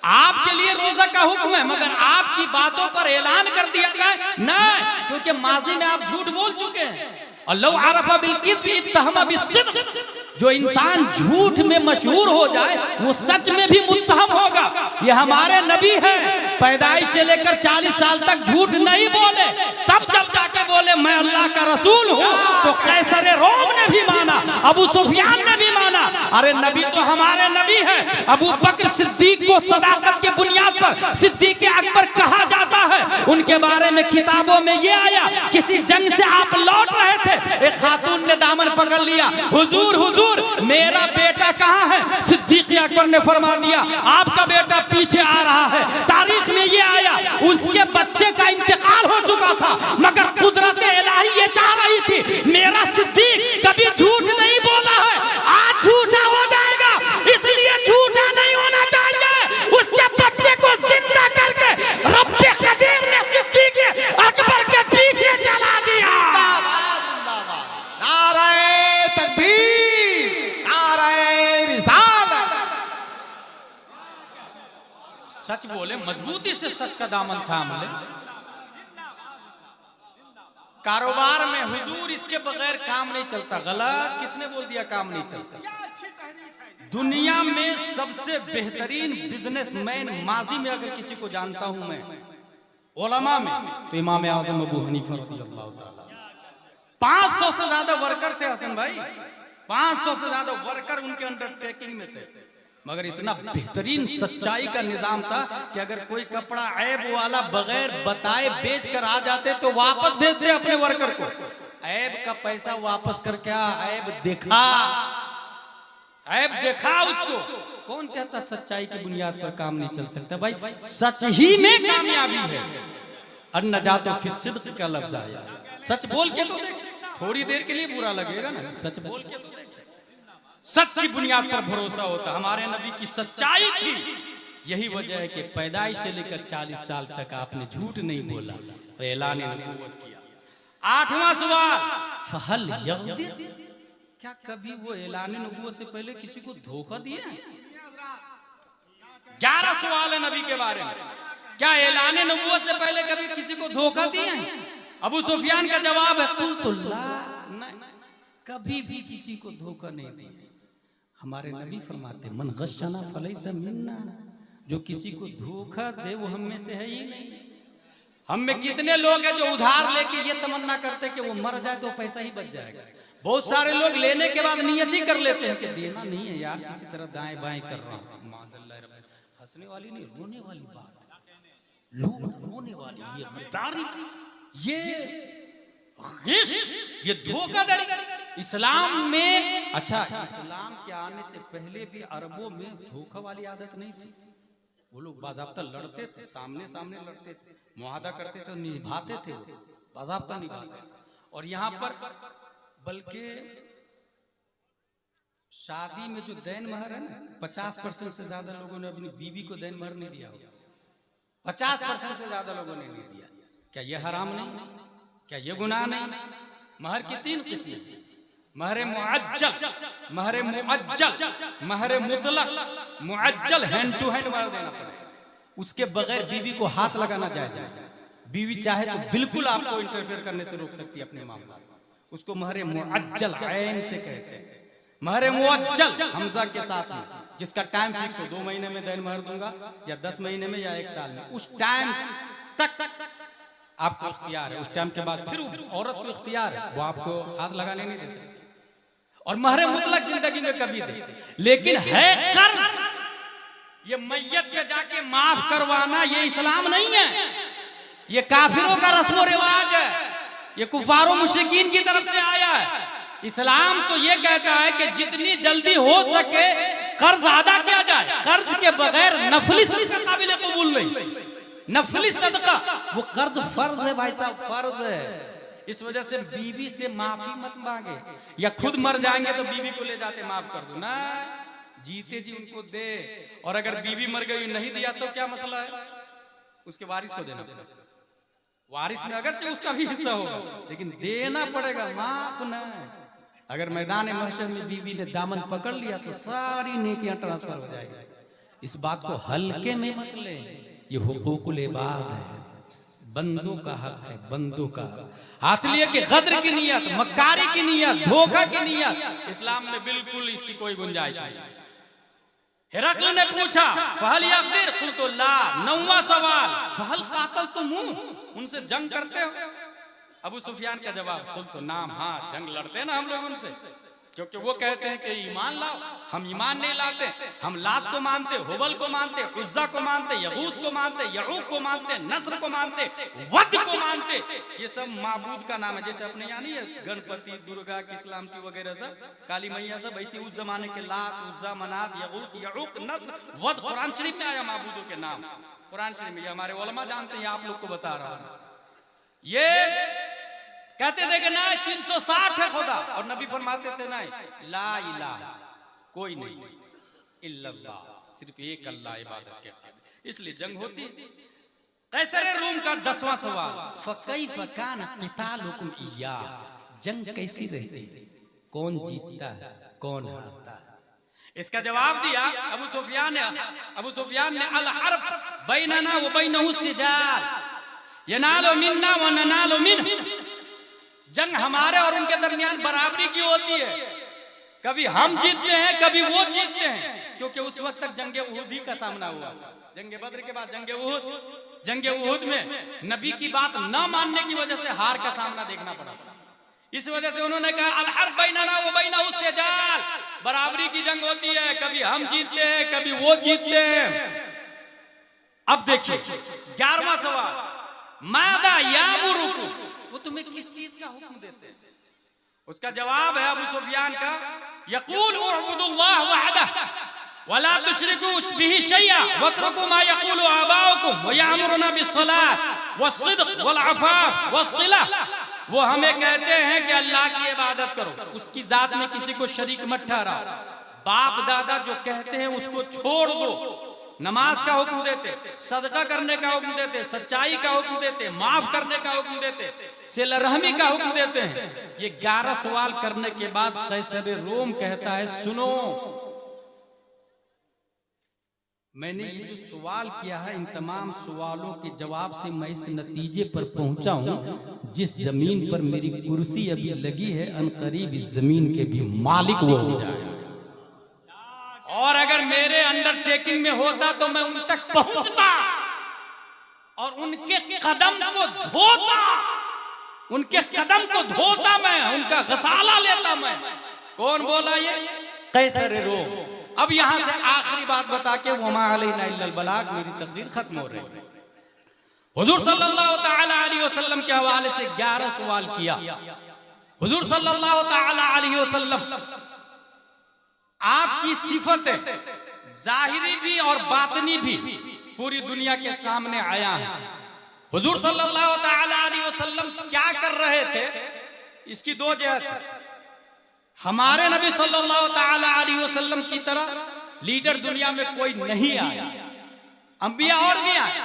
आपके लिए रोजा का हुक्म है, मगर आपकी बातों पर ऐलान कर दिया जाए नहीं, क्योंकि माजी में आप झूठ बोल चुके हैं। अल्लाह आरफ़ा बिल किज़्ब इत्तहमा बिस्सिद्क़। जो इंसान झूठ में मशहूर हो जाए, वो सच में भी मुत्तहम होगा। ये हमारे नबी है, पैदाइश से लेकर 40 साल तक झूठ नहीं बोले, तब जब जाके बोले मैं अल्लाह का रसूल हूँ, तो कैसर रोम ने भी माना, अबू सुफियान ने भी माना। अरे नबी तो हमारे नबी है। अबू बकर सिद्दीक को सदाकत के बुनियाद पर सिद्दीक अकबर कहा जाता है। उनके बारे में किताबों में ये आया, किसी जंग से आप लौट रहे थे, एक खातून ने दामन पकड़ लिया, हुजूर हुजूर मेरा बेटा कहाँ है? सिद्दीक अकबर ने फरमा दिया, आपका बेटा पीछे आ रहा है। तारीख में ये आया, उसके बच्चे का इंतकाल हो चुका था, मगर कुदरत इलाही ये चाह रही थी मेरा सिद्दीक कभी झूठ नहीं बोला है, आज झूठा हो जाएगा, इसलिए झूठा नहीं होना चाहिए। उसके बच्चे को जिंदा करके मजबूती से सच का दामन थाम ले। कारोबार में हुजूर इसके बगैर काम नहीं चलता। गलत किसने बोल दिया काम नहीं चलता? दुनिया में सबसे बेहतरीन बिजनेसमैन माजी में अगर किसी को जानता हूं मैं उलमा में, तो इमाम आजम अबू हनीफा रज़ियल्लाहु ताला। 500 से ज्यादा वर्कर थे हसन भाई, 500 से ज्यादा वर्कर उनके अंडरटेकिंग में थे, मगर इतना बेहतरीन सच्चाई का निजाम था कि अगर कोई कपड़ा ऐब वाला बगैर बताए बेच कर आ जाते तो वापस भेजते अपने वर्कर को। ऐब का पैसा वापस कर, क्या ऐब देखा, ऐब देखा उसको। कौन कहता सच्चाई की बुनियाद पर काम नहीं चल सकता? भाई सच ही में कामयाबी है। अन्नजातो फी सिद्क़ का लफ्ज आया। सच बोल के तो देख, थोड़ी देर के लिए बुरा लगेगा ना, सच बोल के तो देख। सच की बुनियाद पर भरोसा होता। हमारे नबी की सच्चाई थी। यही वजह है कि पैदाइश से लेकर 40 साल तक आपने झूठ नहीं बोला, ऐलान नबूवत किया। 8वां सवाल, फहल यग़दिर, क्या कभी वो ऐलान नबूवत से पहले किसी को धोखा दिया? 11 सवाल है नबी के बारे में। क्या ऐलान नबूवत से पहले कभी किसी को धोखा दिया? अबू सुफियान का जवाब है कुल्तु ला, कभी भी किसी को धोखा नहीं दिया। हमारे नबी फरमाते मन गश्शना फलैसा मिन्ना, जो किसी को धोखा दे वो हम में से है ही नहीं। हम में कितने लोग हैं जो उधार लेके ये तमन्ना करते कि वो मर जाए तो पैसा ही बच जाएगा। बहुत सारे लोग लेने के बाद नियत ही कर लेते हैं कि देना नहीं है यार, किसी तरह दाएं बाएं कर रहा हूं। हंसने वाली नहीं, रोने वाली बात, रोने वाली ये गद्दारी, ये धोखाधड़ी इस्लाम में। अच्छा, इस्लाम के आने से पहले भी अरबों में धोखा वाली आदत नहीं थी। वो लोग बाज़ाब्ता लड़ते थे, सामने सामने लड़ते थे, मुआहदा करते थे, निभाते थे, वो बाज़ाब्ता निभाते थे। और यहाँ पर बल्कि शादी में जो दैन महर है ना, 50% से ज्यादा लोगों ने अपनी बीवी को दैन महर नहीं दिया। 50% से ज्यादा लोगों ने नहीं दिया। क्या ये हराम नहीं? क्या ये गुनाह नहीं? महर की 3 किस्में, महर मुअज्जल, महर मुअज्जल, महर मुतलक। मुअज्जल हैंड टू हैंड महर देना पड़ेगा, उसके बगैर बीवी को हाथ लगाना जायज है। बीवी चाहे तो बिल्कुल आपको इंटरफेयर करने से रोक सकती है अपने मामला, उसको महर मुअज्जल ऐन से कहते हैं। महर मुअज्जल हमजा के साथ में, जिसका टाइम फिक्स हो, 2 महीने में दैन महर दूंगा या 10 महीने में या 1 साल में, उस टाइम तक आपको इख्तियार है। उस टाइम के बाद फिर औरत को इख्तियार है, वो आपको हाथ लगाने नहीं दे सकती। और महर मुतलक जिंदगी में कभी दे, लेकिन है कर्ज, ये मैयत पे जाके माफ करवाना, ये इस्लाम नहीं है। ये काफिरों का रस्म रिवाज है, ये कुफारो मुशरिकीन की तरफ से आया है। इस्लाम तो ये कहता है कि जितनी जल्दी हो सके कर्ज अदा किया जाए। कर्ज के बगैर नफली सदका काबिल कबूल नहीं। नफली सदका वो कर्ज फर्ज है भाई साहब, फर्ज है। इस वजह से बीवी से माफी मत मांगे, या खुद मर जाएंगे तो बीवी को ले जाते माफ कर दो ना, जीते जी उनको दे। और अगर बीवी मर गई नहीं दिया तो क्या मसला है? उसके वारिस को देना पड़ेगा। वारिस में अगर उसका भी हिस्सा होगा, लेकिन देना पड़ेगा, माफ ना। अगर मैदान महशर में बीवी ने दामन पकड़ लिया तो सारी नेकियां ट्रांसफर हो जाएगी। इस बात को हल्के में मत ले, ये हुकूकुल इबाद है, बंदों का हक है, बंदों का। हासिल ये कि गद्र की नियत, मक्कारी की नियत, धोखा की नियत इस्लाम में बिल्कुल इसकी कोई गुंजाइश नहीं। हिरकल ने पूछा फहल यक़दिर, कुल्तु ला। 9वां सवाल, फहल क़ातलतुमू, उनसे जंग करते हो? अबू सुफियान का जवाब कुल्तु नाम, हाँ जंग लड़ते हैं ना हम लोग उनसे, क्योंकि वो कहते हैं कि ईमान लाओ, हम ईमान नहीं लाते। हम लात को मानते, हुबल को मानते, उज्जा को मानते, यगूस को मानते, यऊक को मानते, नस्र को मानते, वद को मानते। ये सब माबूद का नाम है। जैसे अपने यहाँ नहीं है गणपति, दुर्गा, किस्लाम की वगैरह सब, काली मैया सब, ऐसी उस जमाने के लात, उज्जा, मनात, यगूस, यऊक, नस्र, वद कुरान शरीफ में आया माबूदों के नाम। कुरान शरीफ में हमारे उलमा जानते हैं, आप लोग को बता रहा हूं। ये कहते थे कि नहीं 360 है खुदा, और नबी फरमाते थे नहीं, ला इलाहा, कोई नहीं इल्लल्लाह, सिर्फ एक अल्लाह इबादत के काबिल। इसलिए जंग होती है। कैसर रूम का 10वां सवाल, फकैफ कान क़ितालुकुम इय्याह, जंग कैसी रहती है, कौन जीतता है कौन हारता है, इसका जवाब दिया अबू सुफियान ने अल हर्ब बैनना व बैनहु सिजाल यनालु मिन्ना व ननालु मिन्हु, जंग हमारे और उनके दरमियान बराबरी की होती है, कभी हम जीतते हैं कभी वो जीतते हैं, क्योंकि उस वक्त तक जंगे उहुद ही का सामना हुआ। जंगे बद्र के बाद जंगे उहुद में नबी की बात न मानने की वजह से हार का सामना देखना पड़ा। इस वजह से उन्होंने कहा अल हर्ब बैनना व बैनहु सिजाल, बराबरी की जंग होती है, कभी हम जीतते हैं कभी वो जीतते हैं। अब देखिए 11वां सवाल, मादा यामुरुकुम, वो तुम्हें किस चीज का हुक्म देते हैं? उसका जवाब है अबू सुफियान का, यकूल उअबुदुल्लाह वहदह वला तुशरिकू बिही शैया वत्रुकू मा यकूलु आबाउकुम व यअमुरुना बिस्सलात वस्सिद्क़ वल अफ़ाफ़ वस्सिला। वो हमें कहते हैं कि अल्लाह की इबादत करो, उसकी जात में किसी को शरीक मत ठहराओ, बाप दादा जो कहते हैं उसको छोड़ दो, नमाज का हुक्म देते, सदका करने का हुक्म देते, सच्चाई का हुक्म देते, माफ करने का हुक्म देते, सिला रहमी का हुक्म देते हैं। ये 11 सवाल करने के बाद कैसर रोम कहता है, सुनो मैंने ये जो सवाल किया है इन तमाम सवालों के जवाब से मैं इस नतीजे पर पहुंचा हूं, जिस जमीन पर मेरी कुर्सी अभी लगी है अनकरीब इस जमीन के भी मालिक वो हो जाए, और अगर मेरे अंडरटेकिंग में होता तो मैं उन तक पहुंचता और उनके कदम को धोता, उनके कदम को धोता मैं, उनका गसाला लेता मैं। कौन बोला ये? कैसर रोम। अब यहां से आखिरी बात बता के वमा अलैना इल्लल बलाग, मेरी तकरीर खत्म हो रही है। हुजूर सल्लल्लाहु तआला अलैहि वसल्लम के हवाले से 11 सवाल किया। हुजूर सल्लल्लाहु तआला अलैहि वसल्लम आपकी सिफतें जाहिरी भी और बातनी भी पूरी दुनिया के सामने आया है। हुजूर सल्लल्लाहु तआला अलैहि वसल्लम क्या कर रहे थे, इसकी 2 जहत है। हमारे नबी सल्लल्लाहु तआला अलैहि वसल्लम की तरह लीडर दुनिया में कोई नहीं आया, अंबिया और भी आए,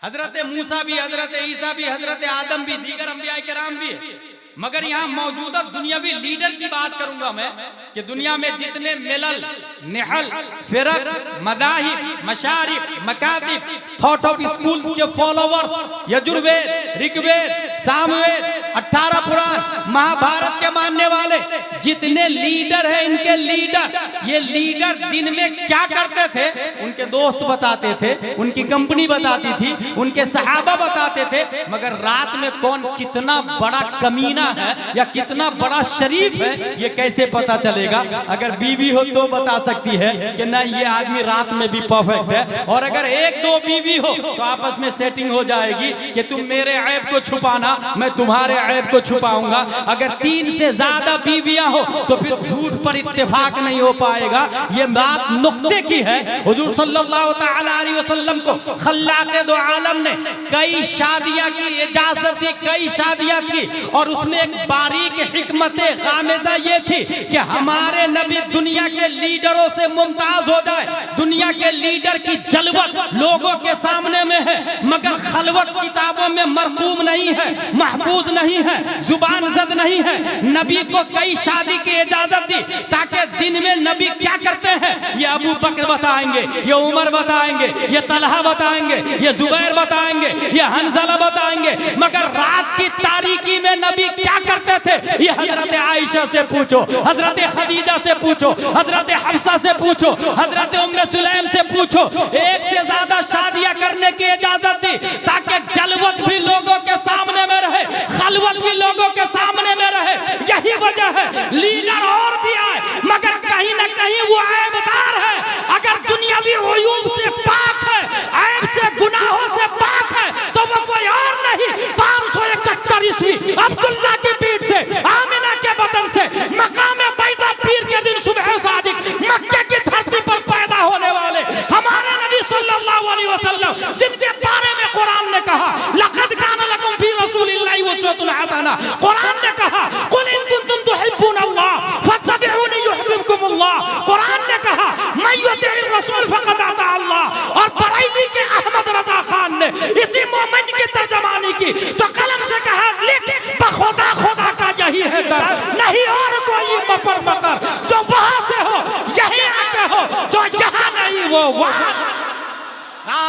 हजरत मूसा भी, हजरत ईसा भी, हजरत आदम भी, दीगर अंबिया किराम भी है। मगर यहाँ मौजूदा दुनियावी लीडर की बात करूंगा मैं कि दुनिया में जितने मिलल, निहल, फिरक, मदाहिब, मशारिब, मकातिब, थॉट ऑफ स्कूल्स के फॉलोवर्स, यजुर्वेद, ऋग्वेद, सामवेद, 18 पुराण, महाभारत के मानने वाले जितने लीडर हैं, इनके लीडर, ये लीडर दिन में क्या करते थे उनके दोस्त बताते थे, उनकी कंपनी बताती थी, उनके सहाबा बताते थे, मगर रात में कौन कितना बड़ा कमीना है या कितना बड़ा शरीफ है ये कैसे पता चलेगा? अगर बीवी हो तो बता सकती है कि ना ये आदमी रात में भी परफेक्ट है, और अगर 1-2 बीवी हो तो आपस में सेटिंग हो जाएगी कि तुम मेरे ऐब को छुपाना, मैं तुम्हारे ऐब को छुपाऊंगा। अगर 3 से ज्यादा बीवियां हो तो फिर झूठ पर इत्तेफाक नहीं हो पाएगा। ये बात नुक्ते की है। हुजूर सल्लल्लाहु तआला अलैहि वसल्लम को खल्लाक़े दो आलम ने कई शादियां की इजाजत दी, कई शादियां की, और उसमें एक बारीक हिकमत गामिज़ा ये थी कि हमारे नबी दुनिया के लीडरों से मुमताज हो जाए। दुनिया के लीडर की जलवत लोगों के सामने में है, मगर खलवत किताबों में मरकूम नहीं है, महफूज नहीं है, जुबान जद नहीं है। नबी को कई शादी की इजाजत दी ताकि दिन में नबी क्या करते हैं ये अबू बकर बताएंगे, ये उमर बताएंगे, ये तलहा बताएंगे, ये जुबैर बताएंगे, ये हंज़ला बताएंगे, मगर रात की तारीकी में नबी क्या करते थे ये हजरत आयशा से पूछो, हजरत खदीजा से पूछो, हजरत हफ्सा से पूछो, हजरत उम्मे सुलैम से पूछो। 1 से ज्यादा शादियां करने की इजाजत दी ताकि जलवत भी लोगों के सामने में रहे, खलवत भी लोगों के सामने में रहे। यही वजह है लीडर और भी आए मगर कहीं ना कहीं वो ऐबदार है। अगर दुनियावी उयूब से पाक है, ऐब से गुनाहों से पाक है, तो वो कोई और नहीं 571 ईस्वी अब्दुल्ला की पीठ से, आमिना के बदन से, मकाम बैदा पीर के दिन सुबह सादिक मक्के की धरती पर पैदा होने वाले हमारे नबी सल्लल्लाहु अलैहि वसल्लम, जिनके बारे में कुरान ने कहा लक़द काना लकुम फी रसूलिल्लाहि उस्वतुन हसना। कुरान ने कहा कुल इन कुंतुम तुहिब्बुनल्लाह फत्तबिऊनी युहिब्बुकुमुल्लाह। कुरान ने कहा मैं युतिइर रसूल फक़द अता अल्लाह। और बरेली के अहमद रजा खान ने इसी मोमेंट की तर्जमानी की तो कलम से कहा लिख बखुदा खुदा का यही है दर, नहीं और कोई मपर मकर जो वहां से हो यही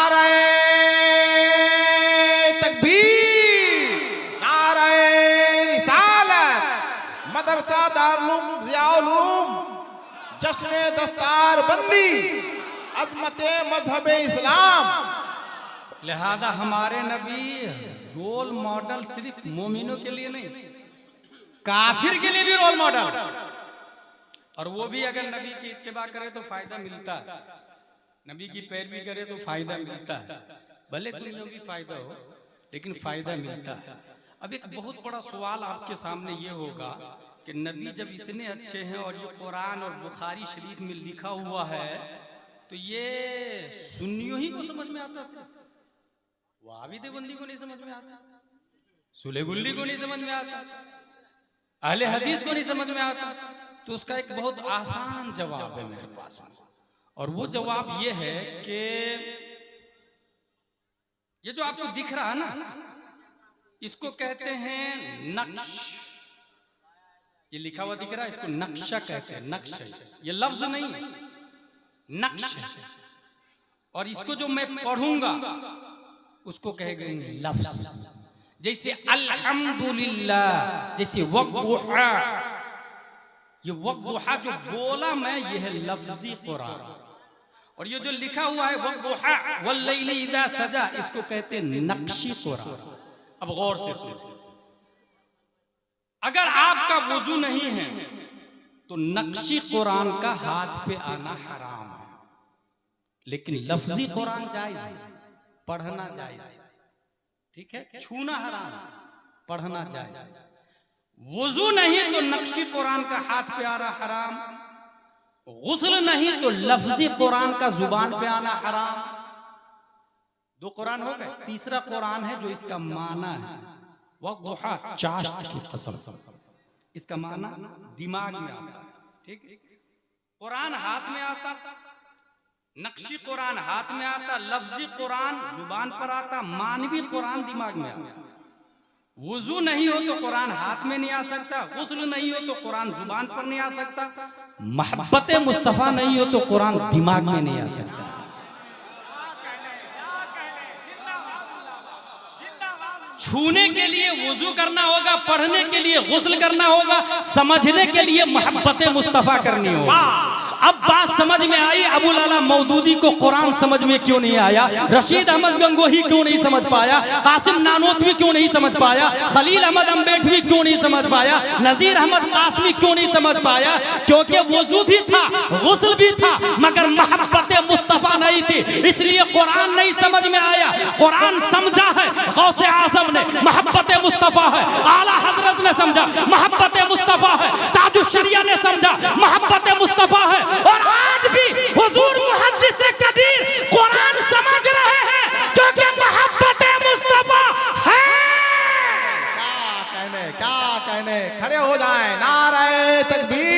नारे तकबीर, नारे रिसालत, मदरसा दारुल उलूम ज़ियाउल उलूम, जश्न दस्तार बंदी, अज़मत मजहब इस्लाम। लिहाजा हमारे नबी रोल मॉडल सिर्फ मोमिनों के लिए नहीं, काफिर के लिए भी रोल मॉडल। और वो भी अगर नबी की इत्तिबा करे तो फायदा मिलता है, नबी की पैरवी करे तो फायदा मिलता है, भले दुनिया भी फायदा हो लेकिन फायदा मिलता है। अब एक बहुत बड़ा सवाल आपके सामने ये होगा कि नबी जब इतने अच्छे हैं और ये कुरान और बुखारी शरीफ में लिखा हुआ है तो ये सुन्नियों ही को समझ में आता, सिर्फ वाबी देवबंदी को नहीं समझ में आता, सुले गुल्ली को नहीं समझ में आता, अहले हदीस को नहीं समझ में आता। तो उसका एक बहुत आसान जवाब है मेरे पास, और वो जवाब ये है कि ये जो आपको दिख रहा है ना, इसको कहते हैं नक्श। ये लिखा हुआ दिख रहा है, इसको नक्शा कहते हैं। नक्श, ये लफ्ज नहीं है, नक्श। और इसको जो मैं पढ़ूंगा उसको कहेंगे लफ्ज। जैसे अल्हम्दुलिल्लाह, जैसे वक़्तुहा, ये वक़्तुहा जो बोला मैं, ये है लफ्जी कुरान। और ये जो लिखा हुआ है वक़्तुहा वल्लैलि इज़ा सजा, इसको कहते हैं नक्शी कुरान। अब गौर से सुनो, अगर आपका वुजू नहीं है तो नक्शी कुरान का हाथ पे आना हराम है, लेकिन लफ्जी कुरान जायज है, पढ़ना जायज है, ठीक है। छूना हराम, पढ़ना जायज है। वुजू नहीं तो नक्शी कुरान का हाथ पे आना हराम, गुस्ल नहीं तो लफ्जी कुरान का जुबान पे आना हराम। दो कुरान हो गए, तीसरा कुरान है जो इसका माना है वक़्तुहा, चाश्त की कसम, इसका माना दिमाग में आता है, ठीक। कुरान हाथ में आता, नक्शी कुरान हाथ में आता, लफ्जी कुरान जुबान पर आता, मानवी कुरान दिमाग में आता। वुजू नहीं हो तो कुरान हाथ में नहीं आ सकता, गुस्ल नहीं हो तो कुरान जुबान पर नहीं आ सकता, मोहब्बत मुस्तफा नहीं हो तो कुरान दिमाग में नहीं आ सकता। छूने के लिए वुजू करना होगा, पढ़ने के लिए गुस्ल करना होगा, समझने के लिए मोहब्बत मुस्तफा करनी होगी। अब बात समझ में आई, अबुल आला मौदूदी को कुरान समझ में क्यों नहीं आया, रशीद अहमद गंगोही क्यों नहीं समझ पाया, कासिम नानोतवी क्यों नहीं समझ पाया, खलील अहमद अम्बेडवी क्यों नहीं समझ पाया, नजीर अहमद कासमी क्यों नहीं समझ पाया? क्योंकि वुजू भी था, गुस्ल भी था, मगर मोहब्बत मुस्तफा नहीं थी, इसलिए कुरान नहीं समझ में आया। कुरान समझा है गौसे आजम ने, मोहब्बत मुस्तफा है, आला हजरत ने समझा, मोहब्बत मुस्तफा है, ताजुश शरिया ने समझा, मोहब्बत मुस्तफा है। और आज भी हुजूर मुहद्दिस कबीर कुरान समझ रहे हैं क्योंकि मोहब्बत मुस्तफा है। क्या कहने, खड़े हो जाएं, नारे तकबीर।